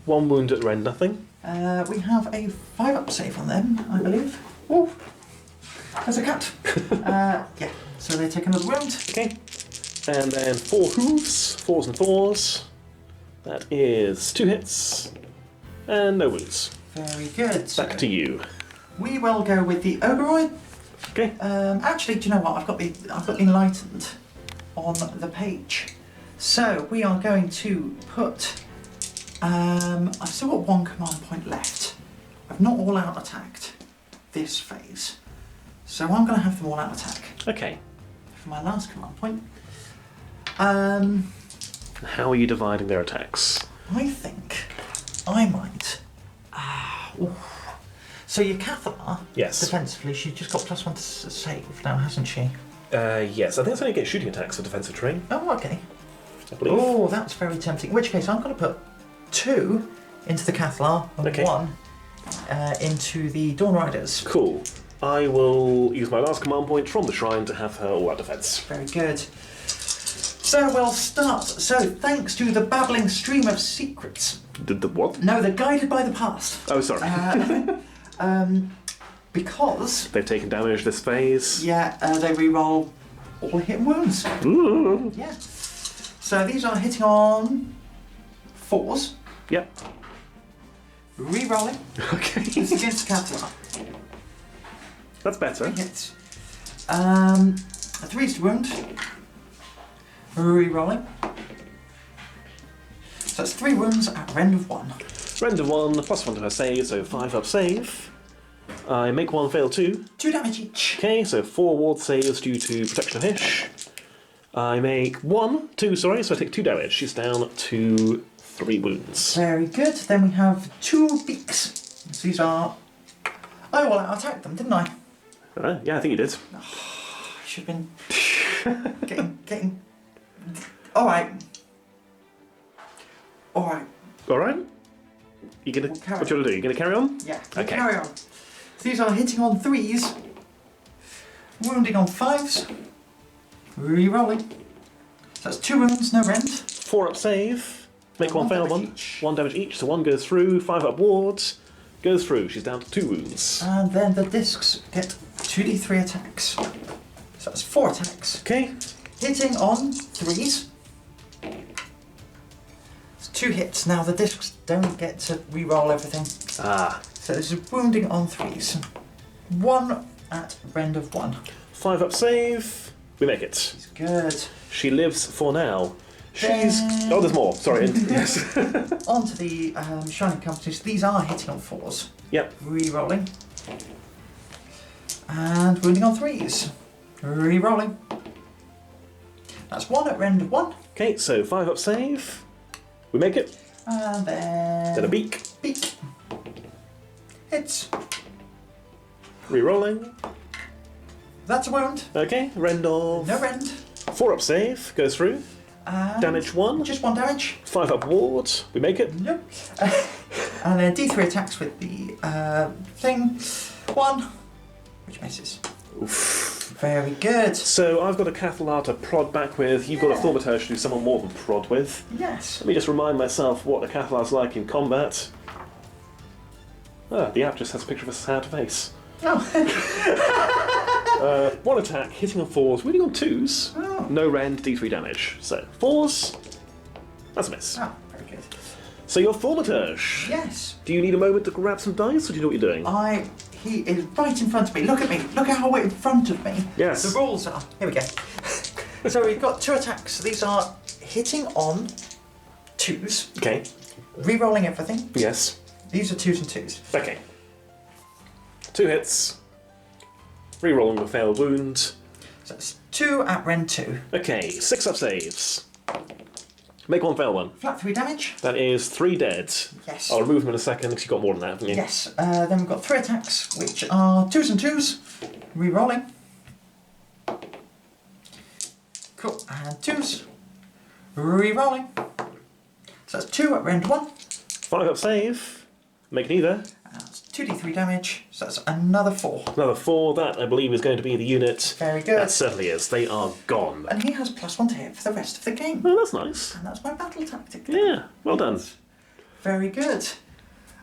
1 wound at rend nothing. We have a 5 up save on them, I believe. Oh, there's a cat. Yeah, so they take another wound. Okay, and then 4 hooves, 4s and 4s. That is 2 hits and no wounds. Very good. Back to you. We will go with the Ogroid. Okay. Actually, do you know what? I've got the Enlightened on the page. So we are going to put. I've still got 1 command point left. I've not all out attacked this phase, so I'm going to have them all out attack Okay. for my last command point. How are you dividing their attacks? I think I might. Ooh. So your Cathar, Yes. defensively, she's just got +1 to save now, hasn't she? Yes, I think it's only against shooting attacks for defensive terrain, Oh, okay. I believe. Oh, that's very tempting. In which case, I'm going to put 2 into the Cathar and Okay. 1 into the Dawn Riders. Cool. I will use my last command point from the shrine to have her all out defense. Very good. So we'll start. So thanks to the babbling stream of secrets. The what? No, they're guided by the past. Oh, sorry. Because They've taken damage this phase. they reroll all hit and wounds. Ooh. Yeah. So these are hitting on 4s. Yep. Rerolling. Okay. It's against Cathar. That's better. Hits. A 3's to wound. Rerolling. So that's 3 wounds at rend of 1. Rend of 1, +1 to her save, so 5 up save. I make 1 fail 2. 2 damage each. Okay, so 4 ward saves due to protection of Hish. I make 2, sorry, so I take 2 damage. She's down to 3 wounds. Very good. Then we have 2 beaks. So these are. Oh, well, I attacked them, didn't I? Yeah, I think you did. I should have been getting. Alright. Alright. Alright. You gonna, We'll carry what you gonna do? You gonna carry on? Yeah, Okay. carry on. So these are hitting on 3s, wounding on 5s, re-rolling. So that's 2 wounds, no rend. 4 up save. Make 1 1 fail damage 1. each. 1 damage each, so 1 goes through. 5 up wards. Goes through. She's down to 2 wounds. And then the discs get 2d3 attacks. So that's 4 attacks. Okay. Hitting on 3s. It's 2 hits. Now the discs don't get to re-roll everything. Ah. So this is wounding on 3s. 1 at rend of 1. 5 up save. We make it. It's good. She lives for now. She's... Oh, there's more. Sorry. Yes. On to the Shining Companies. These are hitting on 4s. Yep. Re-rolling. And wounding on 3s. Re-rolling. That's 1 at rend of 1. Okay, so 5 up save. We make it. And then... Then a beak. Beak. Hits. Rerolling. That's a wound. Okay, rend of... No rend. 4 up save. Goes through. And Damage 1. Just 1 damage. 5 up ward. We make it. Yep. And then D3 attacks with the thing. 1. Which misses. Oof. Very good. So I've got a Cathalar to prod back with. You've got a Yeah. Thaumaturge to do somewhat more than prod with. Yes. Let me just remind myself what a Cathalar's like in combat. Ah, the app just has a picture of a sad face. Oh. 1 attack, hitting on 4s, winning on 2s. Oh. No rend, d3 damage. So 4s, that's a miss. Ah, very good. So your Thaumaturge. Yes. Do you need a moment to grab some dice, or do you know what you're doing? He is right in front of me. Look at me. Look at how we're in front of me. Yes. The rules are. Here we go. So we've got 2 attacks. So these are hitting on 2s, Okay. re-rolling everything. Yes. These are 2s and 2s. Okay. 2 hits. Rerolling the failed wound. So it's 2 at rend 2. Okay, 6 up saves. Make 1 fail 1. Flat 3 damage. That is 3 dead. Yes. I'll remove them in a second because you've got more than that, haven't you? Yes. Then we've got 3 attacks, which are 2s and 2s. Re-rolling. Cool. And 2s. Re-rolling. So that's 2 at rend 1. 5 up save. Make neither. That's 2d3 damage. So that's another 4. Another 4. That, I believe, is going to be the unit. Very good. That certainly is. They are gone. And he has +1 to hit for the rest of the game. Oh, that's nice. And that's my battle tactic. Yeah, well done. Very good.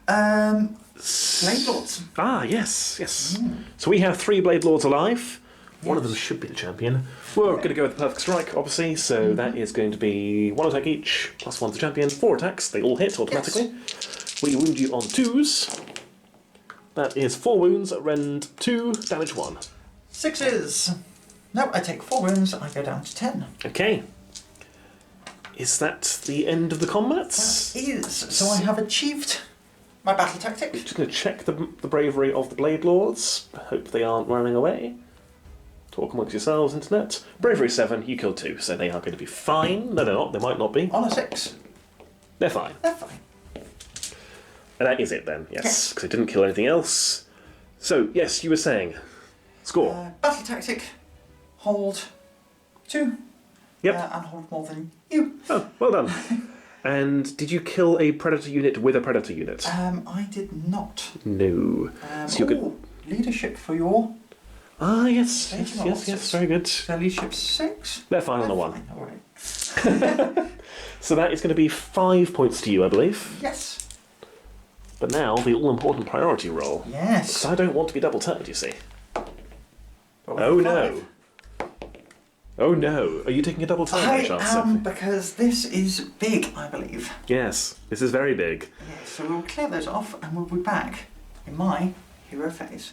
Blade Lords. Ah, yes, yes. So we have 3 Blade Lords alive. One of them should be the champion. We're going to go with the Perfect Strike, obviously, so that is going to be 1 attack each, +1 to champion, 4 attacks, they all hit automatically. We wound you on 2s. That is 4 wounds, rend 2, damage 1. 6s. No, I take 4 wounds, I go down to 10. Okay. Is that the end of the combats? That is. So I have achieved my battle tactic. Just going to check the bravery of the Blade Lords. I hope they aren't running away. Talk amongst yourselves, internet. Bravery 7, you killed 2, so they are going to be fine. No, they're not. They might not be. On a 6. They're fine. They're fine. And that is it then, yes, because I didn't kill anything else. So, yes, you were saying. Score. Battle tactic. Hold 2. Yep. And hold more than you. Oh, well done. And did you kill a predator unit with a predator unit? I did not. No. So you're good. Leadership for your... Ah, yes, yes, very good. Their leadership 6. They're fine on the 1. Fine, all right. So that is going to be 5 points to you, I believe. Yes. But now, the all-important priority roll. Yes. Because I don't want to be double-turned, you see. Oh, no. Oh, no. Are you taking a double turn, I chance, am, Sophie? because this is big, I believe. Yes, this is very big. Yes, so we'll clear those off and we'll be back in my hero phase.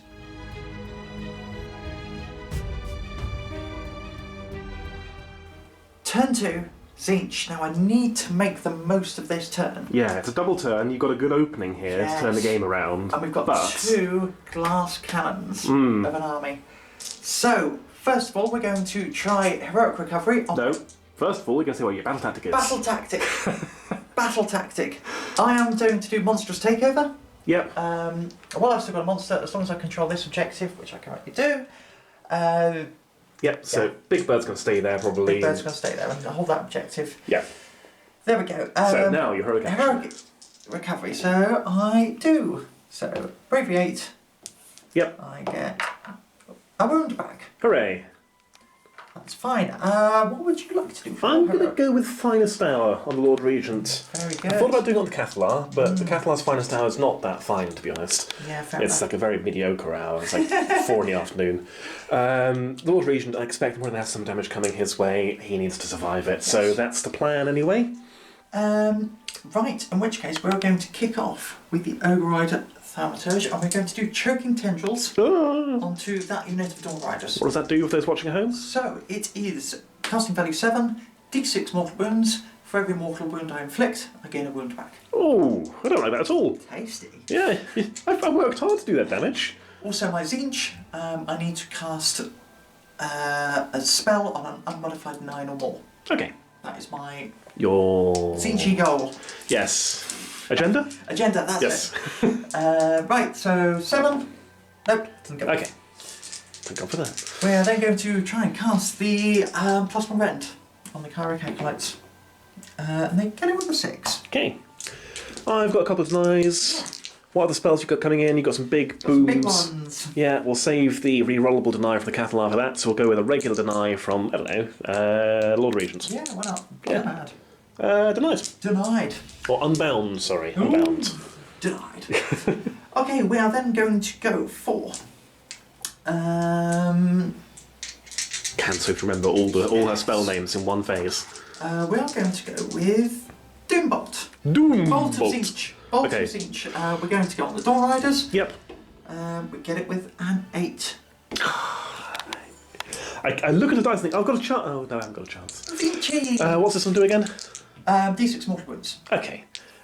Turn 2, Tzeentch. Now I need to make the most of this turn. Yeah, it's a double turn. You've got a good opening here to turn the game around. And we've got but... 2 glass cannons of an army. So, first of all, we're going to try heroic recovery. No, first of all, we're going to see what your battle tactic is. Battle tactic. Battle tactic. I am going to do monstrous takeover. Yep. Well, I've still got a monster, as long as I control this objective, which I currently do. Yep, so Big Bird's going to stay there probably. Big Bird's going to stay there and hold that objective. Yeah. There we go. So now your heroic action. Heroic recovery. So I do. So bravery 8. Yep. I get a wound back. Hooray. That's fine. What would you like to do for I'm going to heroic? go with Finest Hour on the Lord Regent. Very good. I thought about doing it on the Catalar, but the Catalar's Finest Hour is not that fine, to be honest. Yeah, fair It's enough. like a very mediocre hour. It's like 4 in the afternoon. The Lord Regent, I expect more than has some damage coming his way. He needs to survive it. So that's the plan anyway. Right, in which case we're going to kick off with the Ogroid Thaumaturge and we're going to do Choking Tendrils onto that unit of Dawn Riders. What does that do for those watching at home? So it is casting value 7, d6 mortal wounds. For every mortal wound I inflict, I gain a wound back. Oh, I don't like that at all. Tasty. Yeah, I've worked hard to do that damage. Also my Tzeentch, I need to cast a spell on an unmodified 9 or more. Okay. That is my Your... Tzeentchy goal. Yes. Agenda? Agenda, that's it. Right, so 7. Nope, doesn't go. Okay. Thank God for that. We're then going to try and cast the +1 rend on the Kairic Acolytes. And they get it with a 6. Okay. I've got a couple of denies. What other spells you've got coming in? You've got some big booms. Big ones. Yeah, we'll save the re-rollable deny for the Catalar for that, so we'll go with a regular deny from, I don't know, Lord Regent. Yeah, why not? Yeah. Bad. Denied. Denied. Or unbound, sorry. Unbound. Denied. Okay, we are then going to go for... Can Sophie remember all her spell names in one phase? we are going to go with Doombolt. Bolt of Tzeentch. Bolt Okay. of Tzeentch. We're going to go on the Dawn Riders. Yep. We get it with an 8. I look at the dice and think, I've got a chance. Oh, no, I haven't got a chance. Tzeentchy! What's this one do again? D6 mortal wounds. Okay.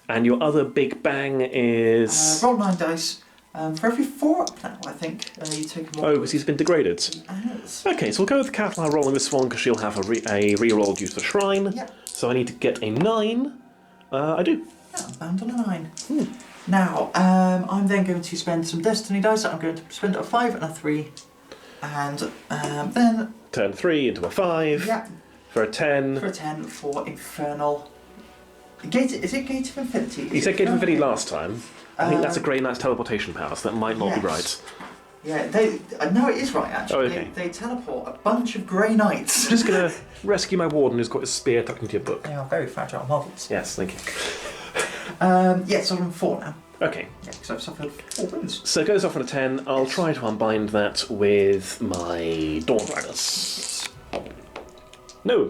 And your other big bang is... Roll 9 dice. For every 4 up now, I think, you take a mortal because he's been degraded. Yes. Okay, so we'll go with Catalar rolling this one because she'll have a re-roll due to the shrine. Yep. So I need to get a 9. I do. Yeah, I'm bound on a 9. Now, I'm then going to spend some Destiny dice. I'm going to spend a 5 and a 3. And then... Turn 3 into a 5. Yeah. For a 10. For a 10 for Infernal... Gate, is it Gate of Infinity? You said Gate of Infinity last time. I think that's a Grey Knight's teleportation power, so that might not be right. Yeah, no, it is right, actually. Oh, okay. They teleport a bunch of Grey Knights. I'm just going to rescue my warden who's got his spear tucked into your book. They are very fragile models. Yes, thank you. Yes, I'm on 4 now. Okay. Yeah, because I've suffered 4 wounds. So it goes off on a 10. I'll try to unbind that with my Dawn Riders. No.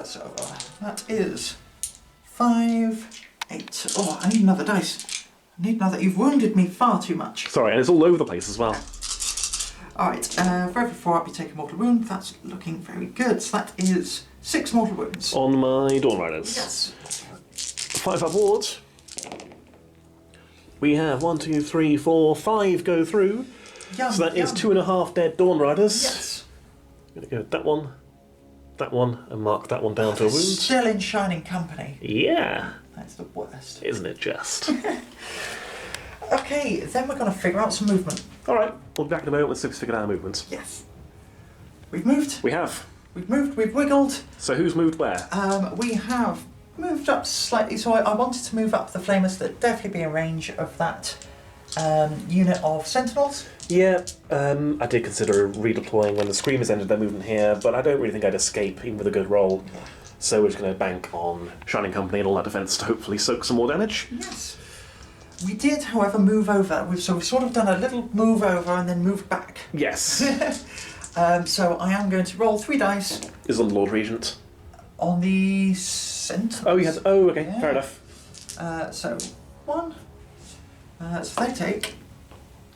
So that is 5, 8. Oh, I need another dice. I need another. You've wounded me far too much. Sorry, and it's all over the place as well. Alright, for every 4 up you take a mortal wound. That's looking very good. So that is 6 mortal wounds. On my Dawn Riders. Yes. 5 up wards. We have 1, 2, 3, 4, 5 go through. Yum, So that is yum. 2.5 dead Dawn Riders. Yes. I'm going to go with that one, and mark that one down to a wound. Still in shining company. Yeah. That's the worst. Isn't it just? Okay, then we're going to figure out some movement. Alright, we'll be back in a moment once we've figured out our movements. Yes. We've moved. We have. We've moved. We've wiggled. So who's moved where? We have moved up slightly. So I wanted to move up the flamers that definitely be in range of that unit of sentinels. Yeah, I did consider redeploying when the Screamers ended their movement here, but I don't really think I'd escape, even with a good roll. So we're just going to bank on Shining Company and all that defence to hopefully soak some more damage. Yes. We did, however, move over. We've sort of done a little move over and then moved back. Yes. So I am going to roll 3 dice. Is on the Lord Regent. On the sentinels. Oh, you had. Oh, okay, Yeah. fair enough. So 1. So they take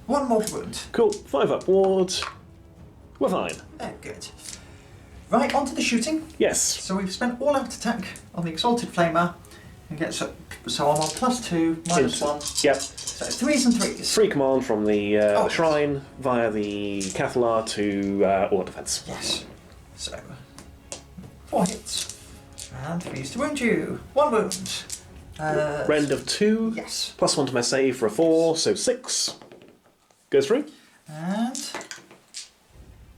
1 mortal wound. Cool. 5 up ward. We're fine. Good. Right, on to the shooting. Yes. So we've spent all out attack on the Exalted Flamer. And get so I'm on +2, -1. Yep. So 3s and 3s. Free command from the shrine via the Cathalar to all defence. Yes. So 4 hits. And 3s to wound you. 1 wound. Rend of 2. Yes. +1 to my save for a 4, so 6. Goes through. And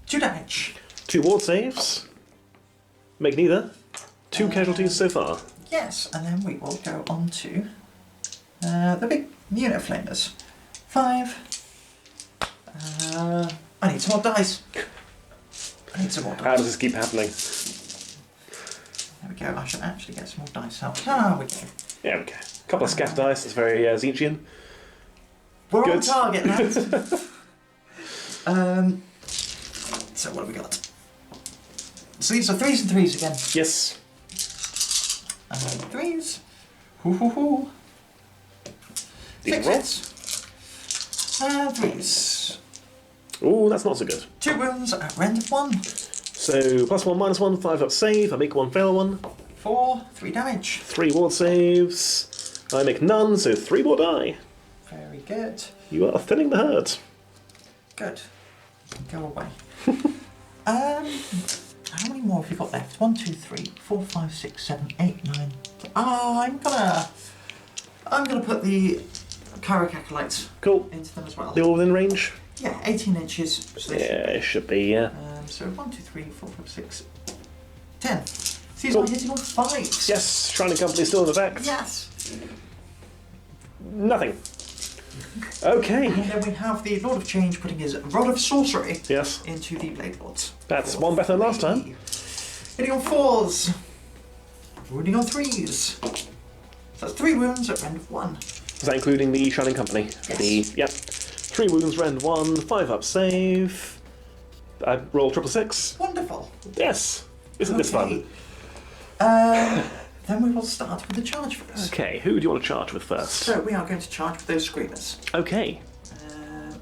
2 damage. 2 ward saves. Make neither. 2 casualties so far. Yes, and then we will go on to the big unit of flamers. 5. I need some more dice. How does this keep happening? There we go. I should actually get some more dice out. Ah, we go. Yeah, okay. Couple of scaff dice. That's very Tzeentchian. We're Good. on target, lads. So what have we got? So these are 3s and 3s again. Yes. 3s. Hoo hoo hoo. 6 hits. 3s. Ooh, that's not so good. 2 wounds at rend of 1. So +1, -1, 5 up save. I make 1 fail one. 4, 3 damage. 3 ward saves. I make none, so 3 more die. Very good. You are thinning the herd. Good. Go away. How many more have you got left? 1, 2, 3, 4, 5, 6, 7, 8, 9. I'm gonna put the Kairic Acolytes Cool. into them as well. They're all within range? Yeah, 18 inches. So they Yeah, it should be, yeah. so 1, 2, 3, 4, 5, 6, 10. See, Cool. I'm hitting on 5s. Yes, Shining Company still in effect. Yes. Nothing. Okay. And then we have the Lord of Change putting his Rod of Sorcery Yes. into the Blade Lords. That's 1 better than last time. Hitting on 4s. Wounding on 3s. So that's 3 wounds at rend of 1. Is that including the Shining Company? Yes. Yep. 3 wounds, rend 1, 5 up save. I roll 666. Wonderful. Yes. Isn't this fun? Then we will start with the charge first. Okay, who do you want to charge with first? So we are going to charge with those screamers. Okay.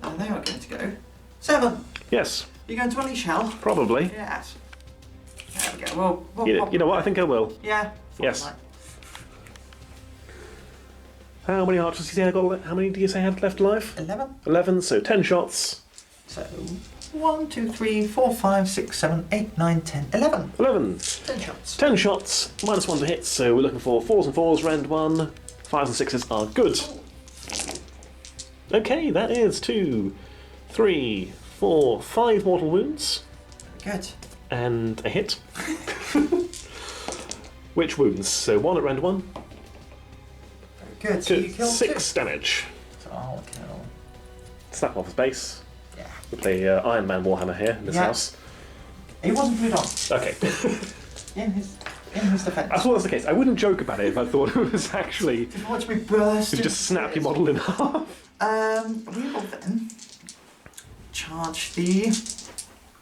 And they are going to go 7. Yes, You're going to unleash hell? probably. Yes. There we go. Well, You know what? I think I will. Yeah. Yes. Like. How many archers do you say I got? How many do you say I had left alive? 11. 11. So 10 shots. So 1, 2, 3, 4, 5, 6, 7, 8, 9, 10, 11. 11. 10 shots. 10 shots. -1 to hit. So we're looking for 4s and 4s. Rend 1. 5s and 6s are good. Okay, that is 2, 3, 4, 5 mortal wounds. Very good. And a hit. Which wounds? So 1 at rend 1. Very good. So you killed 6 damage. So I'll kill. Snap off his base. Yeah. We play Iron Man Warhammer here in this house. He wasn't put on. Okay. In his defence. I thought that was the case. I wouldn't joke about it if I thought it was actually. If you watch me burst. You just snap your model in half. We will then charge the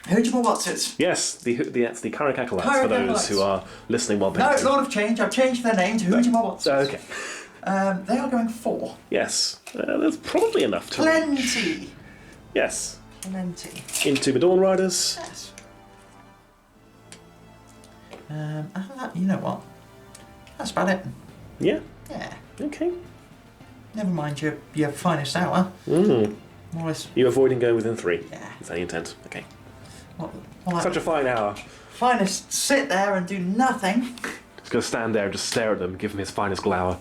Hujima Watsits. Yes, that's the Kairic Acolytes Kairic for those Acolytes. who are listening while No, painting. Lord of Change. I've changed their name to Hujima Watsits. Okay. They are going 4. Yes, there's probably enough to reach. Plenty. Yes. Plenty. Into the Dawn Riders. Yes. You know what? That's about it. Yeah. Yeah. Okay. Never mind your finest hour. Mm. More or less. You're avoiding going within 3. Yeah. Is that the intent? Okay. Such a fine hour. Finest sit there and do nothing. He's going to stand there and just stare at them, give him his finest glower.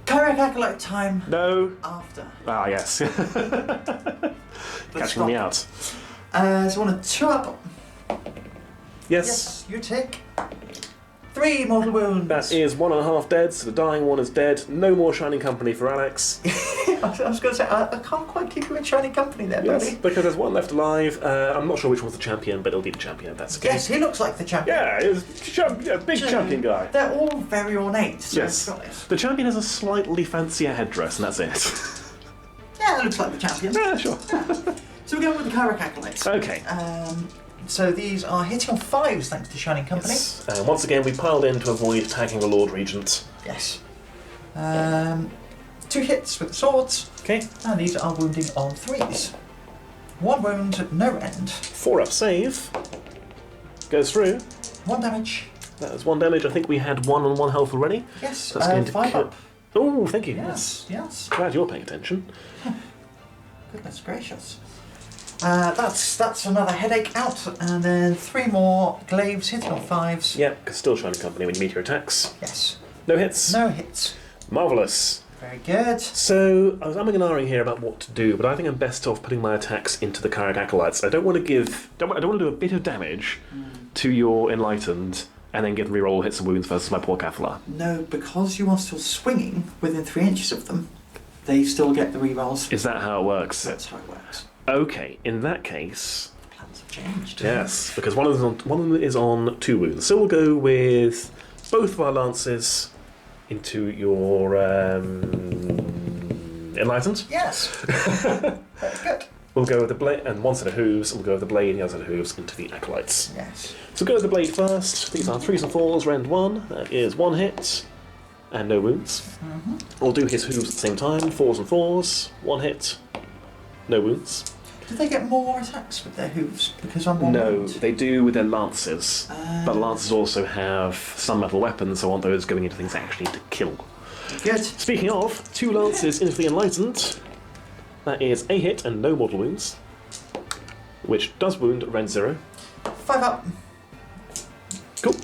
Kairic Acolyte time. No. After. Ah, yes. Catching me out. So on a 2-up. Yes. Yes, you take 3 mortal wounds. That is 1.5 dead, so the dying one is dead. No more Shining Company for Alex. I was going to say, I can't quite keep you in shining company there, Yes, buddy. because there's one left alive. I'm not sure which one's the champion, but it'll be the champion if that's okay. Yes, he looks like the champion. Yeah, he's big champion guy. They're all very ornate, so Yes. got it. The champion has a slightly fancier headdress, and that's it. Yeah, it looks like the champion. Yeah, sure. Yeah. So we're going with the Kairic Acolytes. Okay. So these are hitting on 5s thanks to Shining Company. Yes. Once again, we piled in to avoid attacking the Lord Regent. Yes. 2 hits with the swords. Okay. And these are wounding on 3s. 1 wound, no end. 4-up save. Goes through. 1 damage. That is 1 damage. I think we had 1 on 1 health already. Yes. So that's going to 5 up. Oh, thank you. Yes. Yes. Glad you're paying attention. Goodness gracious. That's another headache out, and then 3 more glaives hitting on 5s. Yeah, because still Shining Company when you meet your attacks. Yes. No hits. No hits. Marvellous. Very good. So, I was umming and ahhing here about what to do, but I think I'm best off putting my attacks into the Kairic Acolytes. I don't want to do a bit of damage to your Enlightened and then get them reroll hits and wounds versus my poor Cathalar. No, because you are still swinging within 3 inches of them, they still get the rerolls. Is that how it works? That's how it works. Okay, in that case... Plans have changed. Yes, because one of them is on 2 wounds. So we'll go with both of our lances into your Enlightened. Yes. That's good. We'll go with the blade, and 1 set of hooves, and we'll go with the blade and the other set of hooves into the Acolytes. Yes. So go with the blade first. These are 3s and 4s, rend 1. That is 1 hit, and no wounds. We'll do his hooves at the same time. 4s and 4s, 1 hit, no wounds. Do they get more attacks with their hooves? Because I'm one No, wound? they do with their lances. But lances also have some metal weapons, so I want those going into things actually to kill. Good. Speaking of, 2 lances into the Enlightened. That is a hit and no mortal wounds, which does wound rend 0. 5 up. Cool.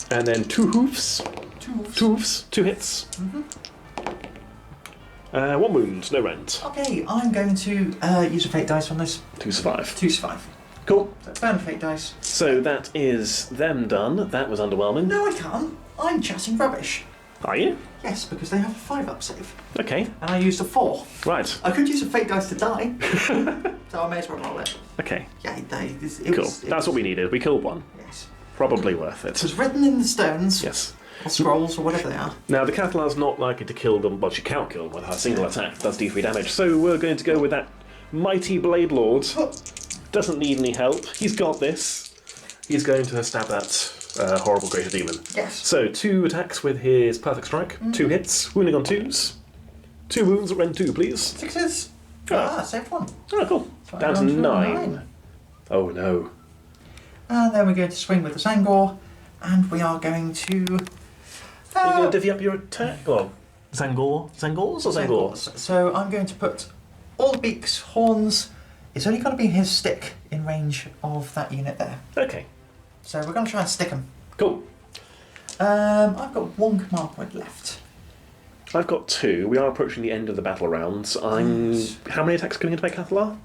And then 2 hoofs. 2 hooves. 2 hoofs, 2 hits. 1 wound, no rend. Okay, I'm going to use a fate dice on this. 2 survive. 2 survive. Cool. So burn fate dice. So that is them done. That was underwhelming. No, I can't. I'm chatting rubbish. Are you? Yes, because they have a 5-up save. Okay. And I used a 4. Right. I could use a fate dice to die. So I may as well roll it. Okay. Yeah, Cool. That's what we needed. We killed 1. Yes. Probably worth It it. was written in the stones. Yes. Or scrolls, or whatever they are. Now, the Cathalar's not likely to kill them, but she can't kill them with her single attack. Does D3 damage. So we're going to go with that mighty Blade Lord. Doesn't need any help. He's got this. He's going to stab that horrible Greater Demon. Yes. So 2 attacks with his Perfect Strike. 2 hits. Wounding on 2s. 2 wounds at rend 2, please. 6s. Saved 1. Oh, cool. So Down to I'm 9. Oh, no. And then we're going to swing with the Zangor. And we are going to... Are you going to divvy up your attack? Well, Zangors or Zangor? So I'm going to put all the beaks, horns. It's only going to be his stick in range of that unit there. Okay. So we're going to try and stick him. Cool. I've got 1 command point left. I've got 2. We are approaching the end of the battle rounds. How many attacks coming into my Cathalar?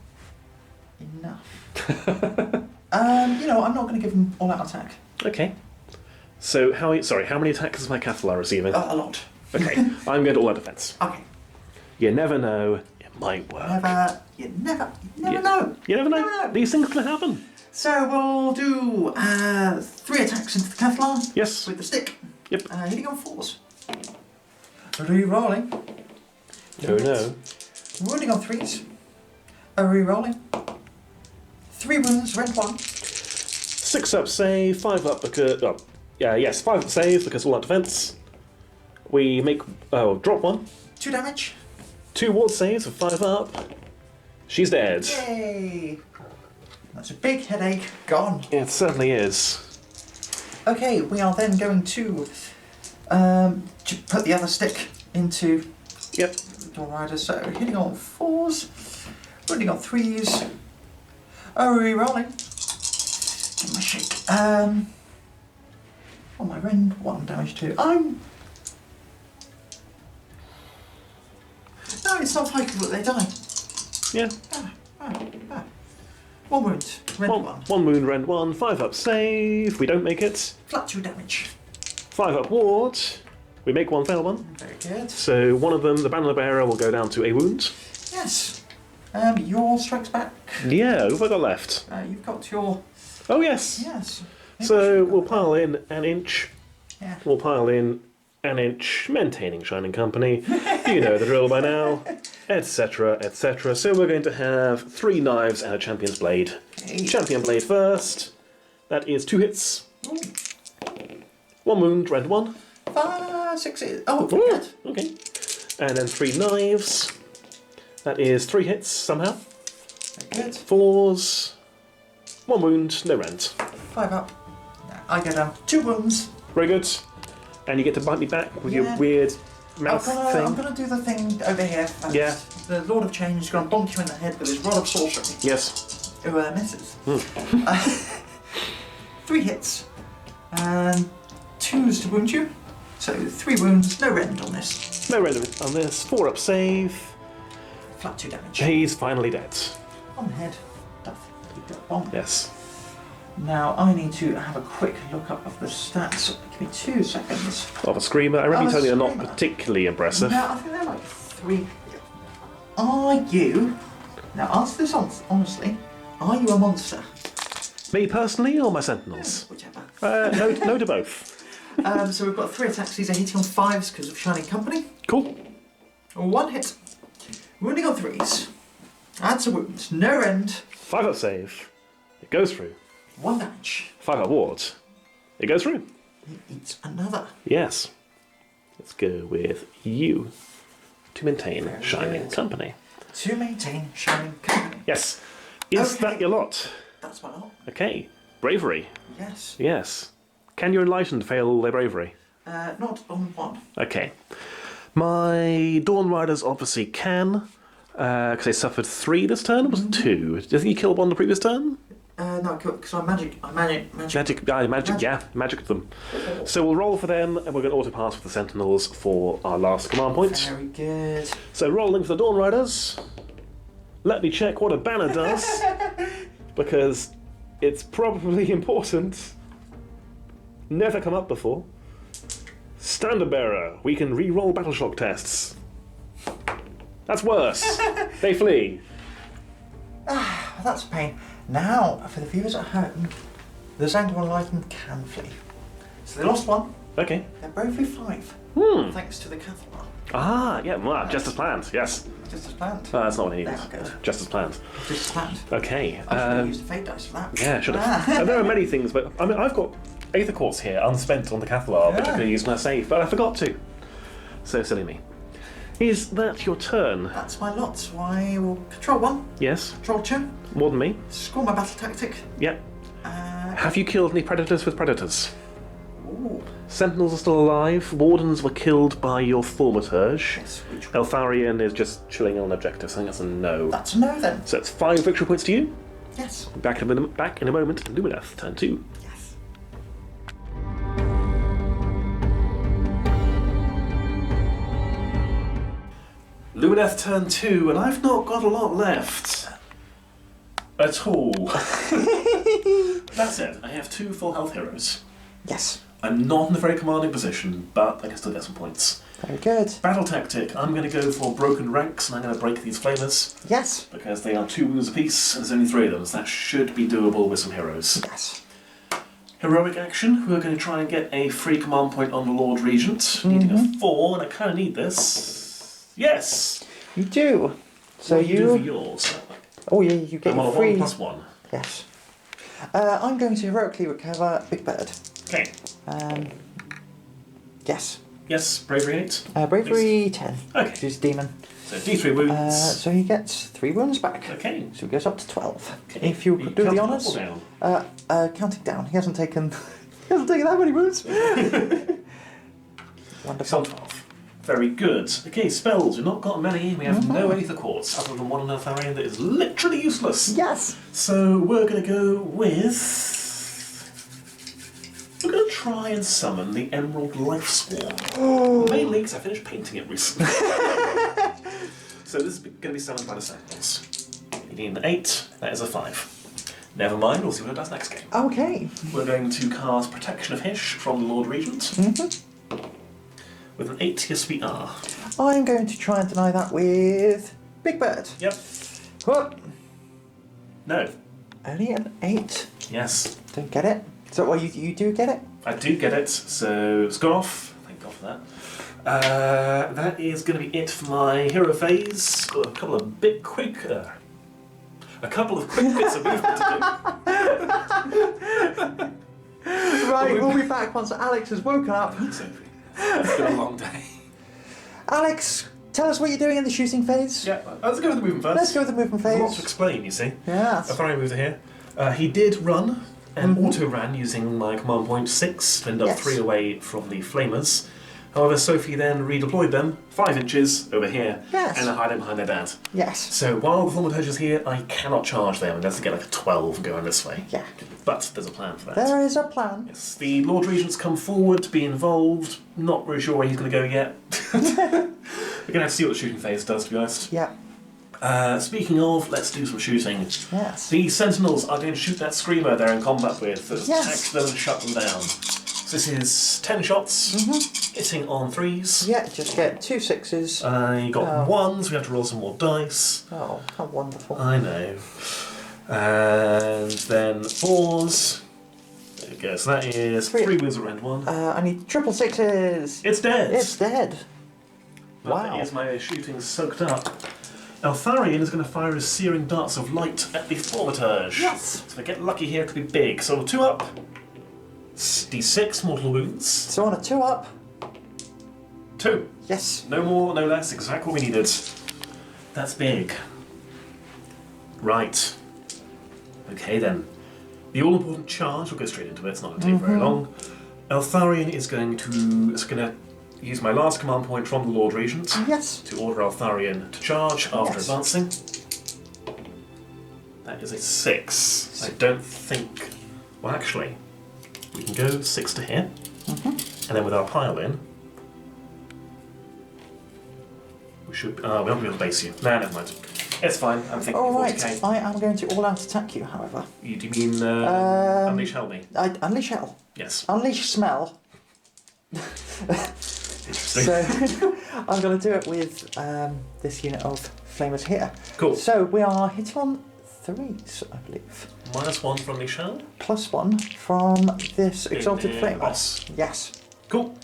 Enough. You know, I'm not going to give him all out attack. Okay. So how many attacks is my Cathalar receiving? A lot. Okay. I'm going to all out defense. Okay. You never know. It might work. You never know. You never know. Never know. These things can happen. So we'll do 3 attacks into the Cathalar. Yes. With the stick. Yep. Hitting on 4s. Re-rolling. No. Wounding on 3s. Re-rolling. 3 wounds, rend 1. 6 up save, 5 up because... 5 up save because all out defense. We make... drop 1. 2 damage. 2 ward saves of 5 up. She's dead. Yay! That's a big headache. Gone. It certainly is. Okay, we are then going to put the other stick into Yep. the Dawn Rider. So hitting on 4s, wounding on 3s, Oh, re-rolling. Give him a shake. On my rend, 1 damage 2. No, it's not fightable that they die. Yeah. 1 wound, rend 1. 1 wound, rend 1, 5 up save. We don't make it. Flat 2 damage. 5 up ward. We make 1 fail 1. Very good. So one of them, the banner bearer, will go down to a wound. Yes. Your strikes back. Yeah, who have I got left? You've got your... Oh, yes. Yes. So we'll pile in an inch. Yeah. We'll pile in an inch, maintaining Shining Company. You know the drill by now. Etc, etc. So we're going to have 3 knives and a champion's blade. Okay. Champion blade first. That is 2 hits. Ooh. 1 wound, rend 1. 5, 6, 8. Oh, Ooh, good. okay. And then 3 knives. That is 3 hits somehow. Very good. 4s. 1 wound, no rend. 5 up. I go down 2 wounds. Very good. And you get to bite me back with your Yeah. weird mouth thing. I'm gonna do the thing over here first. Yeah. The Lord of Change is gonna bonk you in the head with his rod of sorcery. Yes. Who misses. 3 hits. And 2s to wound you. So 3 wounds, no rend on this. No rend on this. 4 up save. Flat 2 damage. He's finally dead. On the head. Duff. Bonk. Yes. Now I need to have a quick look up of the stats. Give me 2 seconds. Of a screamer. I remember you telling me they're not Screamer. particularly impressive. No, I think they're like 3. Are you... Now answer this honestly. Are you a monster? Me personally or my sentinels? Whichever. No to both. So we've got 3 attacks. These are hitting on 5s because of Shining Company. Cool. 1 hit. Wounding on 3s. Adds a wound. No rend. 5 up save. It goes through. 1 damage. 5 up ward. It goes through. He eats another. Yes. Let's go with you to maintain Very Shining good. Company. To maintain Shining Company. Yes. Is Okay. that your lot? That's my lot. Okay. Bravery. Yes. Yes. Can your enlightened fail their bravery? Not on 1. Okay. My Dawn Riders obviously can, because they suffered 3 this turn. It was 2. Do you think you killed 1 the previous turn? No, because I magic. Magic them. So we'll roll for them, and we're going to auto pass with the Sentinels for our last command point. Very good. So rolling for the Dawn Riders. Let me check what a banner does, because it's probably important. Never come up before. Standard Bearer. We can re-roll battle shock tests. That's worse. They flee. That's a pain. Now, for the viewers at home, the Zandor Enlightened can flee. So they lost 1. Okay. They're bravery 5. Thanks to the Cathar. Ah, yeah, well, just as planned, yes. Just as planned. That's not what I needed. They are good. Just as planned. Just as planned. Okay. I should have used the fate dice for that. Yeah, should have. And there are many things, but I mean, I've got Aether Quartz here, unspent on the Cathar, which I could use my save, but I forgot to. So silly me. Is that your turn? That's my lot, so I will control 1, Yes. control 2, More than me. score my battle tactic. Yep. Have you killed any predators with predators? Ooh. Sentinels are still alive. Wardens were killed by your Thaumaturge. Yes, which one? Eltharion is just chilling on objective, so I think that's a no. That's a no then. So it's 5 victory points to you. Yes. Back in a moment. Lumineth, turn 2. Yes. Lumineth turn 2, and I've not got a lot left. At all. That's it. I have 2 full health heroes. Yes. I'm not in a very commanding position, but I can still get some points. Very good. Battle tactic. I'm going to go for broken ranks, and I'm going to break these flamers. Yes. Because they are 2 wounds apiece, and there's only 3 of them, so that should be doable with some heroes. Yes. Heroic action. We're going to try and get a free command point on the Lord Regent. Needing a 4, and I kind of need this. Yes! You do. So What do you do for yours? Oh yeah, you get I'm on a free. 1+1. Yes. I'm going to heroically recover Big Bird. Okay. Yes. Yes, bravery 8. Bravery 10. Okay. He's a demon. So D3 wounds. So he gets 3 wounds back. Okay. So he goes up to 12. Okay. If you could do the Count honours. up or down? Counting down. He hasn't taken. He hasn't taken that many wounds. He's on Wonderful. 12. Very good. Okay, spells. We've not got many. We have no Aether Quartz, other than one on Eltharion that is literally useless. Yes. So we're going to go with... We're going to try and summon the Emerald Life Swarm. Oh. Mainly because I finished painting it recently. So this is going to be summoned by the Sentinels. You need an 8, that is a 5. Never mind, we'll see what it does next game. Okay. We're going to cast Protection of Hysh from the Lord Regent. With an 8, yes we are. I'm going to try and deny that with Big Bird. Yep. Whoop. No. Only an 8. Yes. Don't get it. So, well, you do get it? I do get it, so it's gone off. Thank God for that. That is going to be it for my hero phase. Got a couple of quick bits of movement to do. Right, we'll be back once Alex has woken up. Sophie. It's been a long day. Alex, tell us what you're doing in the shooting phase. Yeah, let's go with the movement first. Let's go with the movement There's a lot to phase. explain, you see. Yes. Altharion moved here. He did run and auto-ran using my command point 6 to end up Yes. 3 away from the Flamers. However, Sophie then redeployed them 5 inches over here Yes. and hide them behind their dad. Yes. So while the Thaumaturge is here, I cannot charge them unless I get like a 12 going this way. Yeah. But there's a plan for that. There is a plan. Yes, the Lord Regent's come forward to be involved. Not really sure where he's going to go yet. We're going to have to see what the shooting phase does, to be honest. Yeah. Speaking of, let's do some shooting. Yes. The Sentinels are going to shoot that Screamer they're in combat with. Let's Yes. attack them and shut them down. So this is 10 shots, hitting on 3s. Yeah, just get 2 6s. I got Oh. 1s, we have to roll some more dice. Oh, how wonderful. I know. And then 4s. There we go, so that is 3 wounds at rend 1. I need triple 6s. It's dead! It's dead. But Wow. That is my shooting soaked up. Eltharion is going to fire his searing darts of light at the Thaumaturge. Yes. So if I get lucky here, it could be big. So 2 up, d6 mortal wounds. So on a 2 up. 2. Yes. No more, no less, exactly what we needed. That's big. Right. Okay then. The all-important charge, we'll go straight into it, it's not going to take very long. Eltharion is going to use my last command point from the Lord Regent Yes. to order Eltharion to charge after Yes. advancing. That is a 6. I don't think... Well, actually, we can go 6 to hit, and then with our pile in, we should... we won't be able to base you. Nah, never mind. It's fine, I'm thinking Alright, 40k. I am going to all-out attack you, however. Do you mean Unleash Hell me? Unleash Hell. Yes. Unleash Smell. Interesting. So, I'm going to do it with this unit of Flamers here. Cool. So, we are hitting on 3s, I believe. -1 from Unleash Hell. +1 from this Exalted in Flamer. boss. Yes. Cool.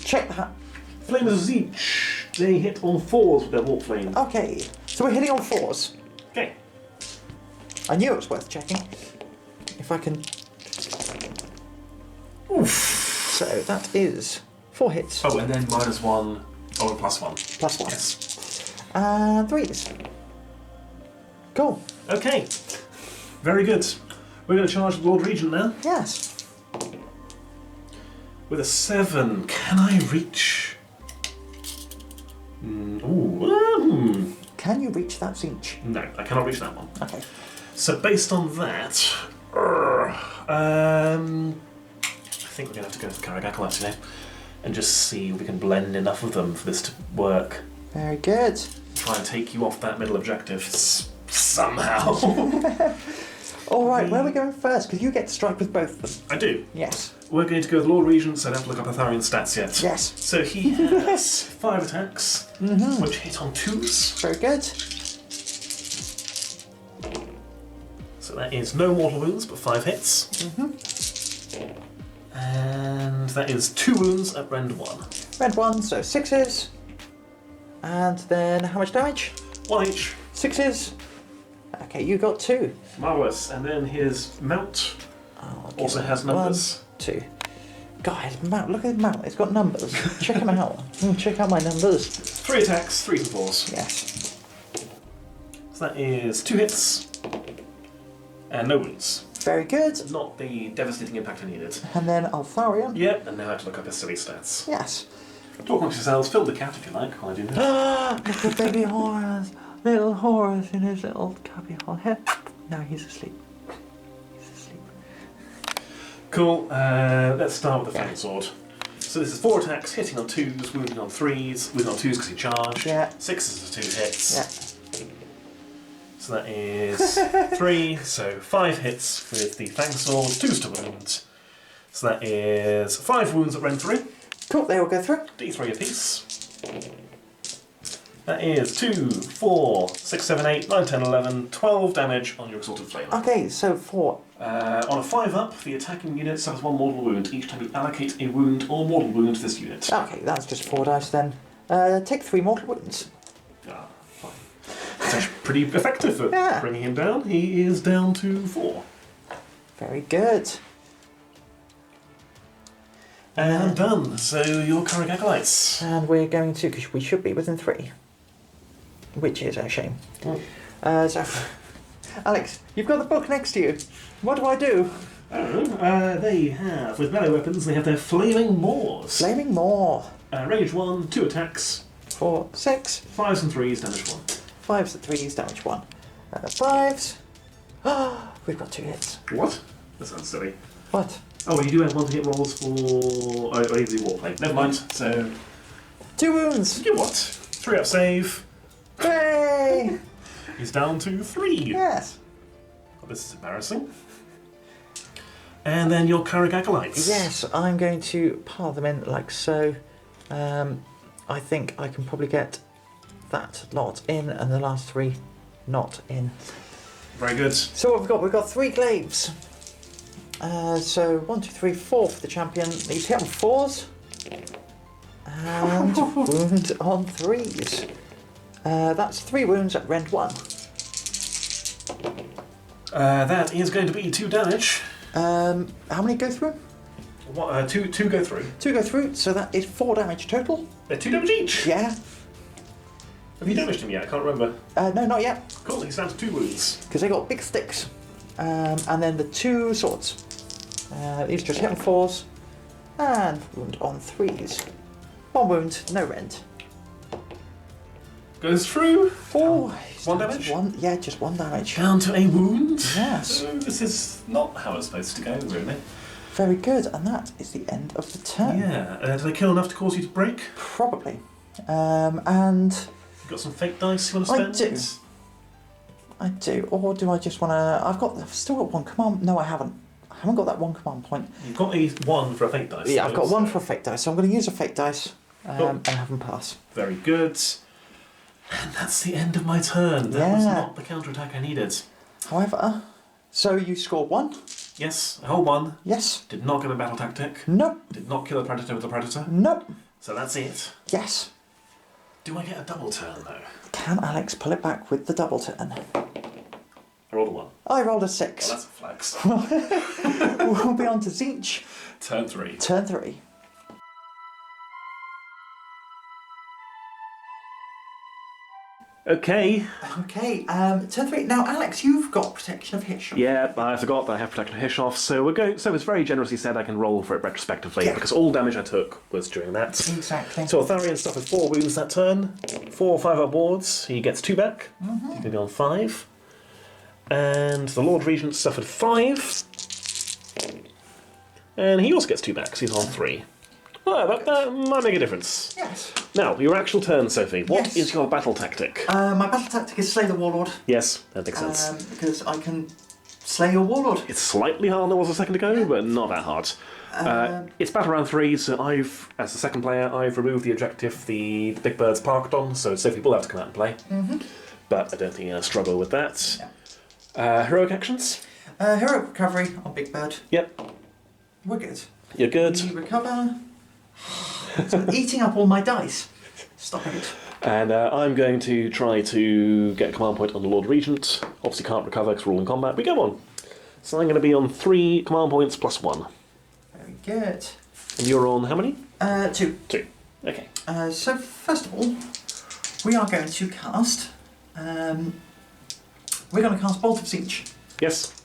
Check that. Disciples of Tzeentch. They hit on 4s with their Warpflame. Okay, so we're hitting on 4s. Okay. I knew it was worth checking. If I can... Oof. So that is 4 hits. Oh, and then -1, or +1. +1. Yes. And 3s. Cool. Okay. Very good. We're going to charge the Lord Regent now. Yes. With a 7, can I reach? Can you reach that Tzeentch? No, I cannot reach that one. Okay. So based on that, I think we're going to have to go for Kairic Acolytes, you know, and just see if we can blend enough of them for this to work. Very good. Try and take you off that middle objective somehow. Alright, where are we going first? Because you get to strike with both of them. I do. Yes. We're going to go with Lord Regent, so I don't have to look up Eltharion's stats yet. Yes. So he has 5 attacks, which hit on 2s. Very good. So that is no mortal wounds, but 5 hits. And that is 2 wounds at rend 1. Red 1, so 6s. And then how much damage? 1 each. 6s. Okay, you got 2. Marvellous. And then his mount Oh, also has numbers. 1, 2. God, his mount, look at his mount, it's got numbers. Check him out. Check out my numbers. 3 attacks, 3s and 4s. Yes. So that is 2 hits and no wounds. Very good. Not the devastating impact I needed. And then Altharion. Yep, and now I have to look up his silly stats. Yes. Talk amongst yourselves, fill the cat if you like, while I do this. Look at baby Horus. Little Horus in his little cubby hole here. No, he's asleep. He's asleep. Cool, let's start with the Fang Sword. So this is 4 attacks, hitting on 2s, wounding on 3s, wounding on 2s because you charge. Yeah. 6s are 2 hits. Yeah. So that is 3, so 5 hits with the Fang Sword, 2s to wound. So that is 5 wounds at Rend 3. Cool, they will go through. D3 apiece. That is 2, 4, 6, 7, 8, 9, 10, 11, 12 damage on your Exalted Flame. Okay, so 4. On a 5-up, the attacking unit suffers 1 mortal wound each time you allocate a wound or mortal wound to this unit. Okay, that's just 4 dice then. Take 3 mortal wounds. Ah, fine. That's actually pretty effective at bringing him down. He is down to 4. Very good. And done. So your Kairic Acolytes. And we're going to, because we should be within 3. Which is a shame. So, Alex, you've got the book next to you. What do I do? They have, with melee weapons, they have their Flaming Maws. Flaming Maw. Range 1, 2 attacks. 4, 6. 5s and 3s, damage 1. 5s and 3s, damage 1. 5s. We've got 2 hits. What? That sounds silly. What? Oh, well, you do have 1 to hit rolls for... Oh, the Warpflame. Never mind. So... 2 wounds. You what? 3-up save. Hooray! He's down to 3. Yes. Oh, this is embarrassing. And then your Kairic Acolytes. Yes, I'm going to pile them in like so. I think I can probably get that lot in and the last 3 not in. Very good. So what we've got? We've got 3 glaives. So 1, 2, 3, 4 for the champion. Need to hit on 4s. And wound on 3s. That's 3 wounds at Rend 1. That is going to be 2 damage. How many go through? What, 2 go through. 2 go through, so that is 4 damage total. They're 2 damage each. Yeah. Have you damaged him yet? I can't remember. No, not yet. Cool, he's down to 2 wounds. Because they got big sticks. And then the 2 swords. These just hit on 4s. And wound on 3s. 1 wound, no rend. Goes through. Oh, 1 damage? Yeah, just 1 damage. Down to a wound. Yes. So this is not how it's supposed to go, really. Very good, and that is the end of the turn. Yeah. Did they kill enough to cause you to break? Probably. And You've got some fake dice you want to spend? I do. Or do I just want to... I've still got 1 command... No, I haven't. I haven't got that 1 command point. You've got a 1 for a fake dice. Yeah, I've got 1 for a fake dice, so I'm going to use a fake dice and have them pass. Very good. And that's the end of my turn. That was not the counter-attack I needed. However, so you scored 1. Yes, a whole 1. Yes. Did not get a battle tactic. Nope. Did not kill a predator with a predator. Nope. So that's it. Yes. Do I get a double turn, though? Can Alex pull it back with the double turn? I rolled a 1. I rolled a 6. Oh, that's a flex. We'll be on to Tzeentch. Turn 3. Turn 3. Okay. Okay, turn 3. Now, Alex, you've got Protection of Hishoff. Yeah, I forgot that I have Protection of Hishoff, so we're going. So it's very generously said I can roll for it retrospectively because all damage I took was during that. Exactly. So Atharian suffers 4 wounds that turn, 4 or 5-up wards. He gets 2 back. He's going to be on 5. And the Lord Regent suffered 5, and he also gets 2 back because he's on 3. Well, that might make a difference. Yes. Now, your actual turn, Sophie. What is your battle tactic? My battle tactic is Slay the Warlord. Yes, that makes sense. Because I can slay your Warlord. It's slightly harder than it was a second ago, but not that hard. It's battle round 3, so as the second player, I've removed the objective the big bird's parked on, so Sophie will have to come out and play. But I don't think you're going to struggle with that. Yeah. Heroic actions? Heroic recovery on Big Bird. Yep. We're good. You're good. We recover. I'm eating up all my dice. Stop it. And I'm going to try to get a command point on the Lord Regent. Obviously can't recover because we're all in combat, but go on. So I'm going to be on 3 command points plus 1. Very good. And you're on how many? 2. 2. Okay. So first of all, we are going to cast... we're going to cast Bolt of Tzeentch. Yes.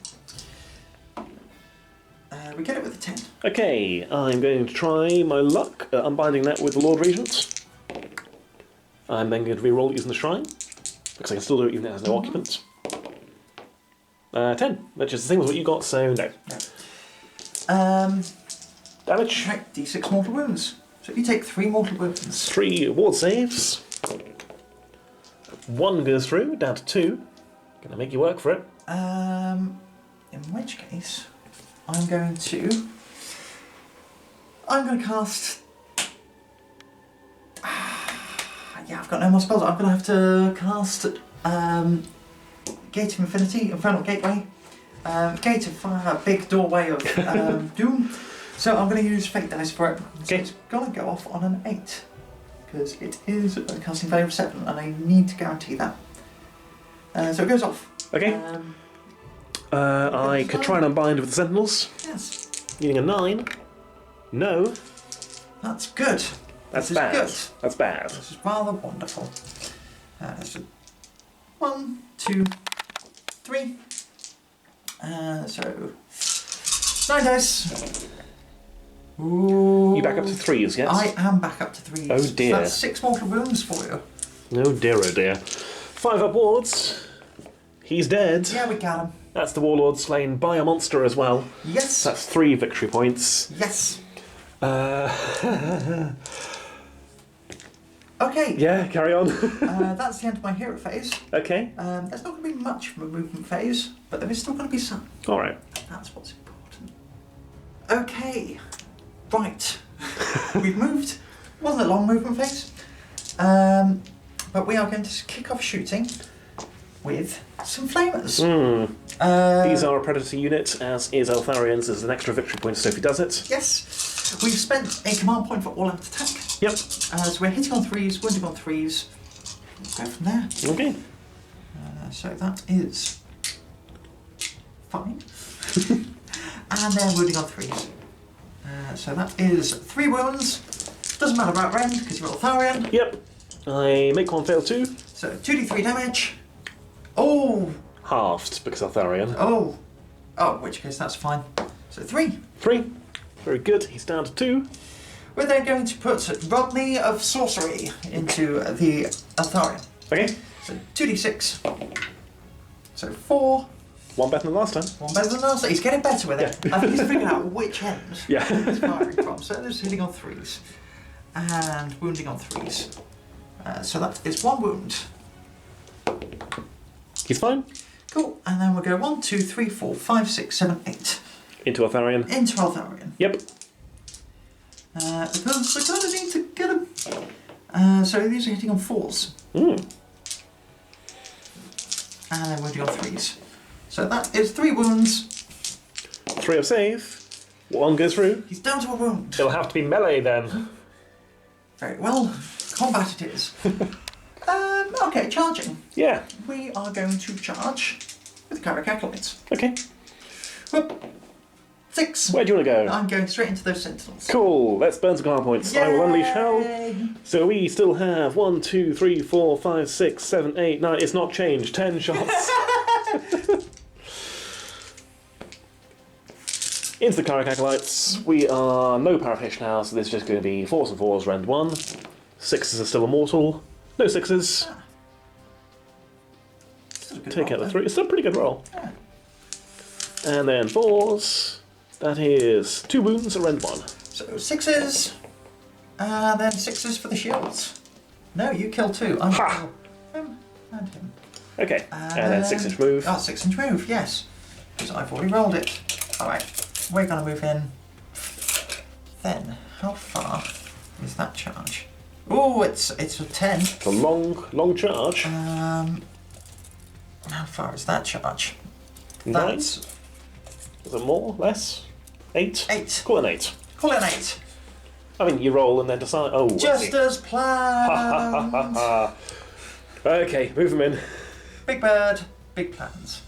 we get it with a 10. Okay, I'm going to try my luck at unbinding that with the Lord Regent. I'm then going to re-roll using the Shrine, because I can still do it even if it has no occupant. 10, which is the same as what you got, so no. Damage. Right, d6 mortal wounds. So you take 3 mortal wounds. 3 ward saves. 1 goes through, down to 2. Gonna make you work for it. In which case, I'm going to cast. Yeah, I've got no more spells. I'm going to have to cast Gate of Infinity, Infernal Gateway, Gate of Fire, big doorway of doom. So I'm going to use Fate Dice for it. So Okay. it's going to go off on an 8 because it is a casting value of 7, and I need to guarantee that. So it goes off. Okay. I could try and unbind with the Sentinels. Yes, Using a 9. No. that's good. That's This is bad. good. That's bad. This is rather wonderful. So 1, 2, 3. So 9 dice. Ooh. You back up to 3s, yes? I am back up to 3. Oh dear. So that's 6 mortal wounds for you. Oh dear, oh dear. 5 up wards. He's dead. Yeah, we got him. That's the warlord slain by a monster as well. Yes. That's 3 victory points. Yes. Uh, Okay. yeah, carry on. That's the end of my hero phase. Okay. There's not going to be much of a movement phase, but there is still going to be some. Alright. That's what's important. Okay. Right. We've moved. Wasn't a long movement phase. But we are going to kick off shooting with some flamers. These are a predator unit, as is Eltharian's. There's an extra victory point if Sophie does it. Yes. We've spent a command point for all out attack. Yep. So we're hitting on 3s, wounding on 3s. We'll go from there. Okay. So that is fine. And then wounding on 3s. So that is 3 wounds. Doesn't matter about rend because you're Eltharian. Yep. I make one fail too. So 2d3 damage. Oh! Halved because Eltharian. Oh! Oh, in which case that's fine. So 3. 3. Very good. He's down to 2. We're then going to put Rodney of Sorcery into the Eltharian. Okay. So 2d6. So 4. 1 better than last time. 1 better than last. He's getting better with it. I think he's figured out which end Yeah. he's firing from. So there's hitting on 3s. And wounding on 3s. So that is 1 wound. He's fine. Cool. And then we'll go 1, 2, 3, 4, 5, 6, 7, 8. Into Eltharian. Into Eltharian. Yep. Because I kind of need to get him. So these are hitting on 4s. And then wounding on 3s. So that is 3 wounds. 3 of save. 1 goes through. He's down to a wound. It'll have to be melee then. Very well. Combat it is. Okay, charging. Yeah. We are going to charge with Kairic Acolytes. Okay. Whoop. 6. Where do you want to go? I'm going straight into those sentinels. Cool. Let's burn some command points. I will unleash hell. Yay! So we still have 1, 2, 3, 4, 5, 6, 7, 8, 9. It's not changed. 10 shots. Into the Kairic Acolytes. We are no Parafish now, so this is just going to be 4s and 4s, rend 1. 6s are still immortal. No 6s. Still a good Take roll, out the though. 3. It's still a pretty good roll. Yeah. And then 4s. That is 2 wounds, a rend 1. So 6s. And then 6s for the shields. No, you kill 2. I'm Ha! kill him and him. Okay. And then 6-inch move. Oh, 6-inch move, yes. Because I've already rolled it. Alright, we're going to move in. Then, how far is that charge? Oh, it's a 10. It's a long charge. How far is that charge? 9? That's Is it more? Less? 8? 8. Call it an 8. Call it an 8. I mean, you roll and then decide. Oh, I Just see. as planned. Okay, move them in. Big bird, big plans.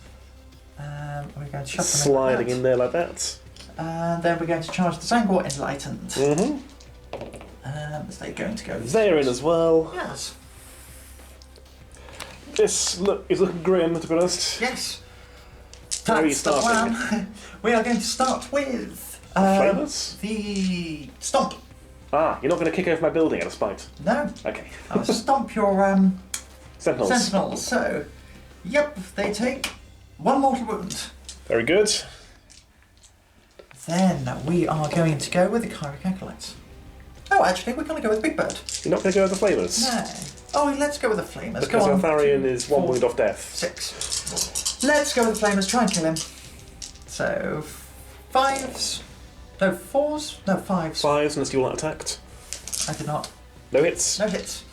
We're going to shove them Sliding in in there like that. And then we're going to charge the Zangor Enlightened. Mm-hmm. So they're going to go. They're in as well. Yes. This look is looking grim, to be honest. Yes. Where are you That's the starting? plan. We are going to start with Flamers? The stomp. Ah, you're not going to kick over my building out of spite. No. Okay. I'll stomp your Sentinels. sentinels. So, yep, they take 1 mortal wound. Very good. Then we are going to go with the Kairic Acolytes. Oh, actually, we're going to go with Big Bird. You're not going to go with the Flamers? No. Oh, let's go with the Flamers. Because go on. Altharion is 1 4, wound off death. 6. Let's go with the Flamers. Try and kill him. So, 5s. No, 4s? No, 5s. 5s unless you want attacked. I did not. No hits? No hits.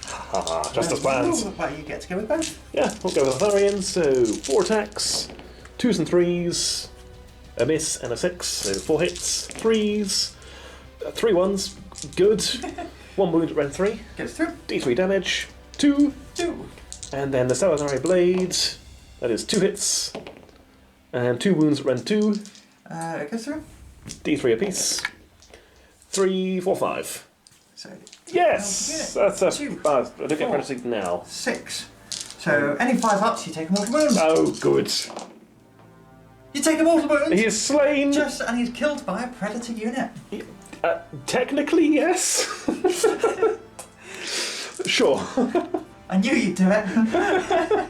Haha, just as planned. Well, you get to go with both. Yeah, we'll go with Altharion. So 4 attacks, 2s and 3s, a miss and a 6, so 4 hits, 3s, 3 1s, good. 1 wound at Ren 3. Goes through. D3 damage, 2. 2. And then the Salazar Blade, that is 2 hits, and 2 wounds at Ren 2. Goes through. D3 apiece. 3, 4, 5. So, Yes! That's a... 2, I don't get 4, penalty now. 6. So, any 5 ups, you take a mortal wound. Oh, good. You take a mortal wound. He is slain! And he's killed by a predator unit. Technically, yes. Sure. I knew you'd do it.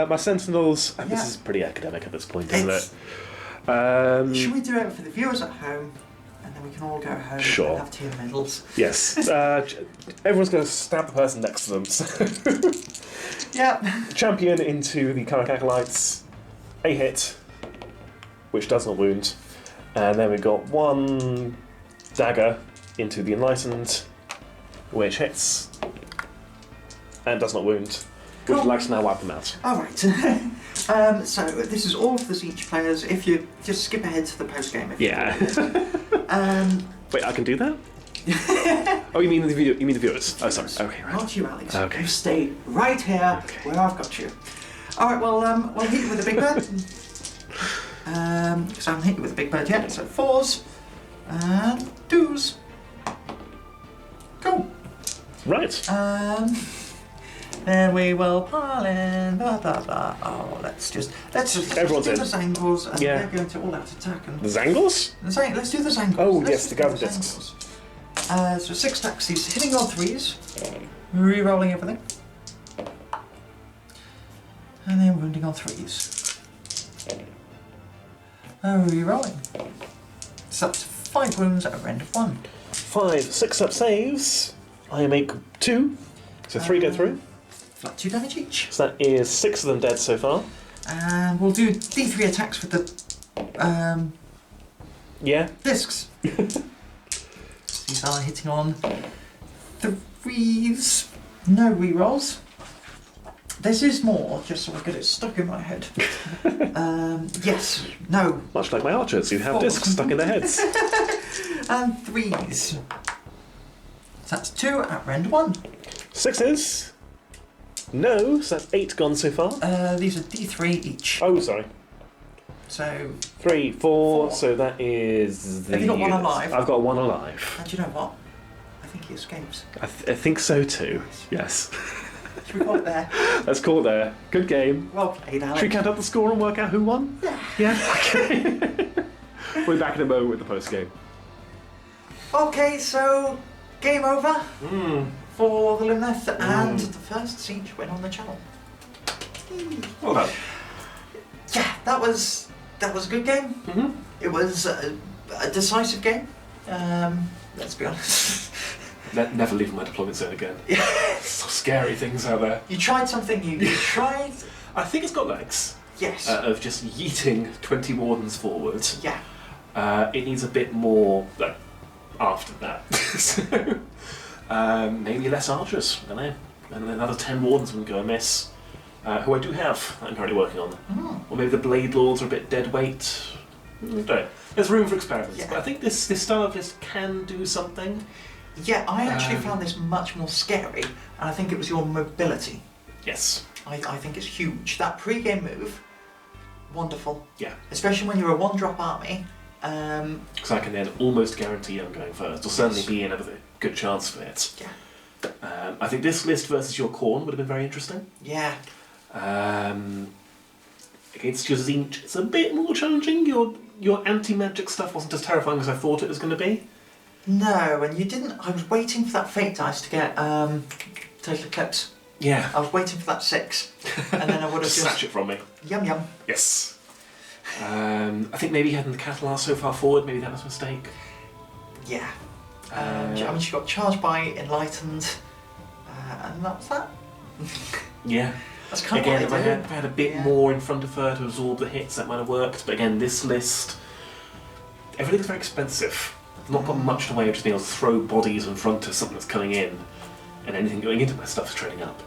My Sentinels... Yeah. This is pretty academic at this point, isn't It's- it? Should we do it for the viewers at home? And then we can all go home Sure. and have tea and medals. Yes. Everyone's going to stab the person next to them. So Yeah. champion into the Kairic Acolytes. A hit, which does not wound. And then we've got 1 dagger into the Enlightened, which hits and does not wound. Would you like to now wipe them out? Alright. So this is all for the Tzeentch players. If you just skip ahead to the post game. Yeah. Wait, I can do that? Oh, you mean the video? You mean the viewers? Oh, sorry. Okay, right. Not you, Alex. Okay. You stay right here where I've got you. Alright, well, we'll hit you with a big bird. Because I haven't hit you with a big bird yet. So 4s and 2s. Cool. Right. Then we will pile in, blah blah blah. Oh, let's just Everyone's do in. the Zangles, and Yeah. they're going to all out attack. And The Zangles? let's do the Zangles. Oh, Let's yes, just the do Gavin discs. Zangles. So 6 attacks. He's hitting on 3s, re-rolling everything, and then wounding on 3s. Re-rolling. So that's 5 wounds at a rend of 1. 5 6-up saves. I make 2, so 3 go through. Flat 2 damage each. So that is 6 of them dead so far. And we'll do D3 attacks with the Yeah. discs. These are hitting on 3s. No rerolls. This is more, just so I get it stuck in my head. Yes, no. Much like my archers, who have 4s. discs stuck in their heads. And 3s. So that's 2 at rend 1. 6s. No, so that's 8 gone so far. These are D3 each. Oh, sorry. So, 3, 4, so that is the... Have you got 1 units. alive? I've got 1 alive. and you know what? I think he escapes. I think so too, yes. Should we call it there? Let's call it there. Good game. Well played, Alex. Should we count up the score and work out who won? Yeah. Yeah? Okay. We'll be back in a moment with the post-game. Okay, so game over for the Lumineth and the first Tzeentch win on the channel. Well done. Yeah, that was a good game. Mm-hmm. It was a decisive game. Let's be honest. Never leave my deployment zone again. So scary things out there. You tried something new. You tried. I think it's got legs. Yes. Of just yeeting 20 wardens forward. Yeah. It needs a bit more after that. So, maybe less archers, I don't know. And another 10 wardens wouldn't go amiss. Who I do have, I'm currently working on. Or maybe the Blade Lords are a bit dead weight. Don't know. There's room for experiments. Yeah. But I think this style of list can do something. Yeah, I actually found this much more scary, and I think it was your mobility. Yes. I think it's huge. That pre-game move, wonderful. Yeah. Especially when you're a one-drop army. Because I can then almost guarantee I'm going first, or certainly be in a good chance for it. Yeah. I think this list versus your Khorne would have been very interesting. Yeah. Against your Tzeentch, it's a bit more challenging. Your anti-magic stuff wasn't as terrifying as I thought it was going to be. No, and you didn't. I was waiting for that fate dice to get Total Eclipse. Yeah. I was waiting for that 6, and then I would have just snatch it from me. Yum yum. Yes. I think maybe having the Catalar so far forward, maybe that was a mistake. Yeah. I mean, she got charged by Enlightened, and that was that. Yeah. That's kind again, of what if I had a bit more in front of her to absorb the hits, that might have worked. But again, this list, everything's very expensive. I've not got much in the way of just being able to throw bodies in front of something that's coming in, and anything going into my stuff is trading up.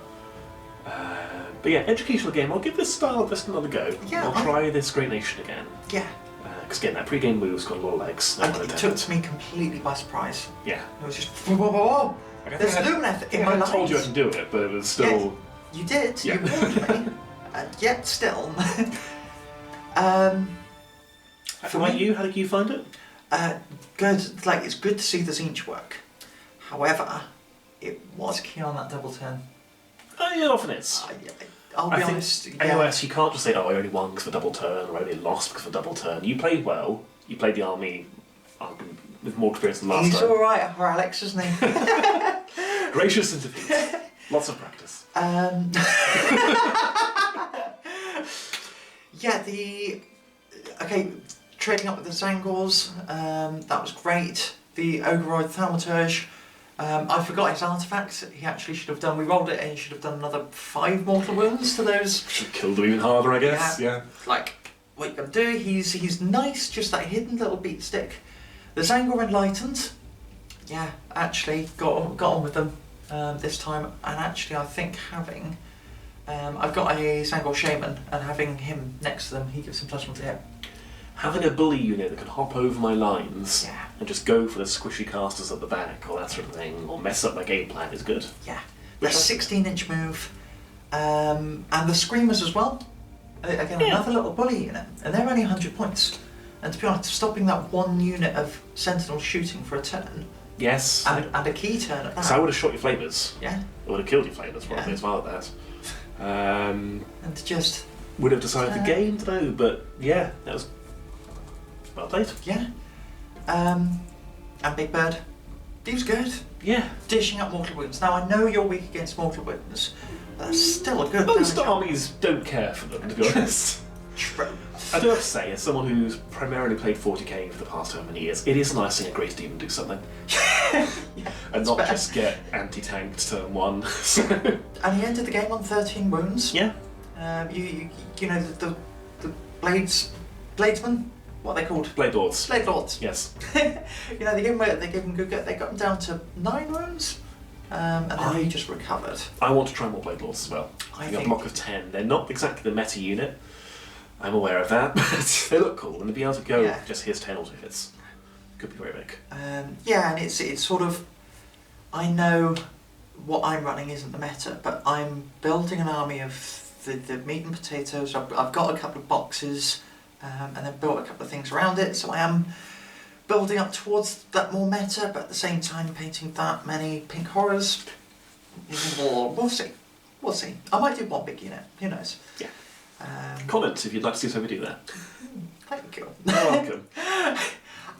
But yeah, educational game. I'll give this style just another go. Yeah, I'll try this Great Nation again. Yeah. Because again, that pre-game move's got a lot of legs. And it took me completely by surprise. Yeah. It was just whoa, whoa, whoa, whoa. There's Lumineth in my life. I told you I can do it, but it was still. Yes, you did. Yeah. You warned me. And yet still. How about you? How did you find it? Good. Like, it's good to see the Tzeentch work. However, it was key on that double turn. It often is. I'll be honest. AOS, you can't just say, "Oh, I only won because of double turn," or "I only lost because of double turn." You played well. You played the army with more experience than last time. He's all right, Alex, isn't he? Gracious in defeat. Lots of practice. Yeah, trading up with the Zangors, that was great. The Ogroid Thaumaturge, I forgot his artefacts. He actually should have done. We rolled it, and he should have done another 5 mortal wounds to those. Should have killed him even harder, I guess. Yeah. Like, what you gotta do? He's nice, just that hidden little beat stick. The Zangor Enlightened, yeah, actually got on with them this time, and actually I think having. I've got a Zangor Shaman, and having him next to them, he gives him +1 to hit. Having a bully unit that can hop over my lines Yeah. and just go for the squishy casters at the back or that sort of thing, or mess up my game plan is good. Yeah. That 16-inch move, and the Screamers as well. Again, another little bully unit, and they're only 100 points. And to be honest, stopping that 1 unit of Sentinel shooting for a turn, Yes. and a key turn at that. So I would have shot your flamers. Yeah. I would have killed your flamers probably as well at that. And just. Would have decided the game though, but yeah, that was well played. Yeah. And Big Bird. He was good. Yeah. Dishing up mortal wounds. Now I know you're weak against mortal wounds, but that's still a good Most damage. armies don't care for them, to be honest. True. I do have to say, as someone who's primarily played 40k for the past how many years, it is nice seeing a Great Demon do something. And not just get anti-tanked turn 1. And he ended the game on 13 wounds. Yeah. You know the bladesmen, what are they called? Blade Lords. Blade Lords. Yes. You know they gave him good. They got him down to 9 wounds, and then he just recovered. I want to try more Blade Lords as well. I a think block of 10. They're not exactly the meta unit. I'm aware of that, but they look cool, and to be able to go just here's 10 auto hits could be very big. Yeah, and it's sort of, I know what I'm running isn't the meta, but I'm building an army of the meat and potatoes. I've got a couple of boxes, and then built a couple of things around it, so I am building up towards that more meta, but at the same time painting that many pink horrors. We'll see. We'll see. I might do 1 big unit, who knows. Yeah. Comment if you'd like to see Sophie do that. Thank you. You're welcome.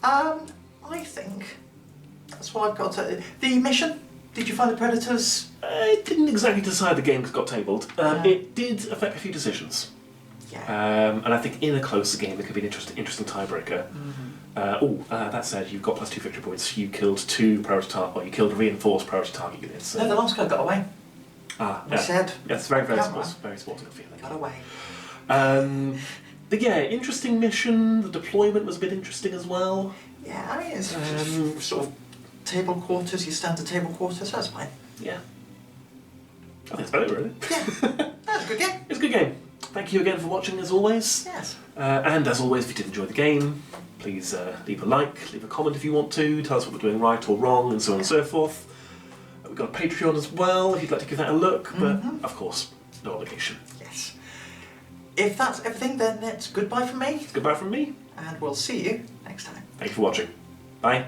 I think that's what I've got to... The mission? Did you find the Predators? It didn't exactly decide the game got tabled. It did affect a few decisions. Yeah. And I think in a closer game there could be an interesting tiebreaker. That said, you've got +2 victory points. You killed 2 priority target, or you killed reinforced priority target units. So. No, the last guy got away. We said. Yes, very sporting feeling. Got away. But yeah, interesting mission. The deployment was a bit interesting as well. Yeah, I mean, it's just sort of table quarters, your standard table quarters, that's fine. Yeah. I think that's about it, really. Yeah, that's a good game. It's a good game. Thank you again for watching, as always. Yes. And as always, if you did enjoy the game, please leave a like, leave a comment if you want to, tell us what we're doing right or wrong, and so on and so forth. We've got a Patreon as well, if you'd like to give that a look, but of course, no obligation. Yes. If that's everything, then it's goodbye from me. Goodbye from me. And we'll see you next time. Thank you for watching. Bye.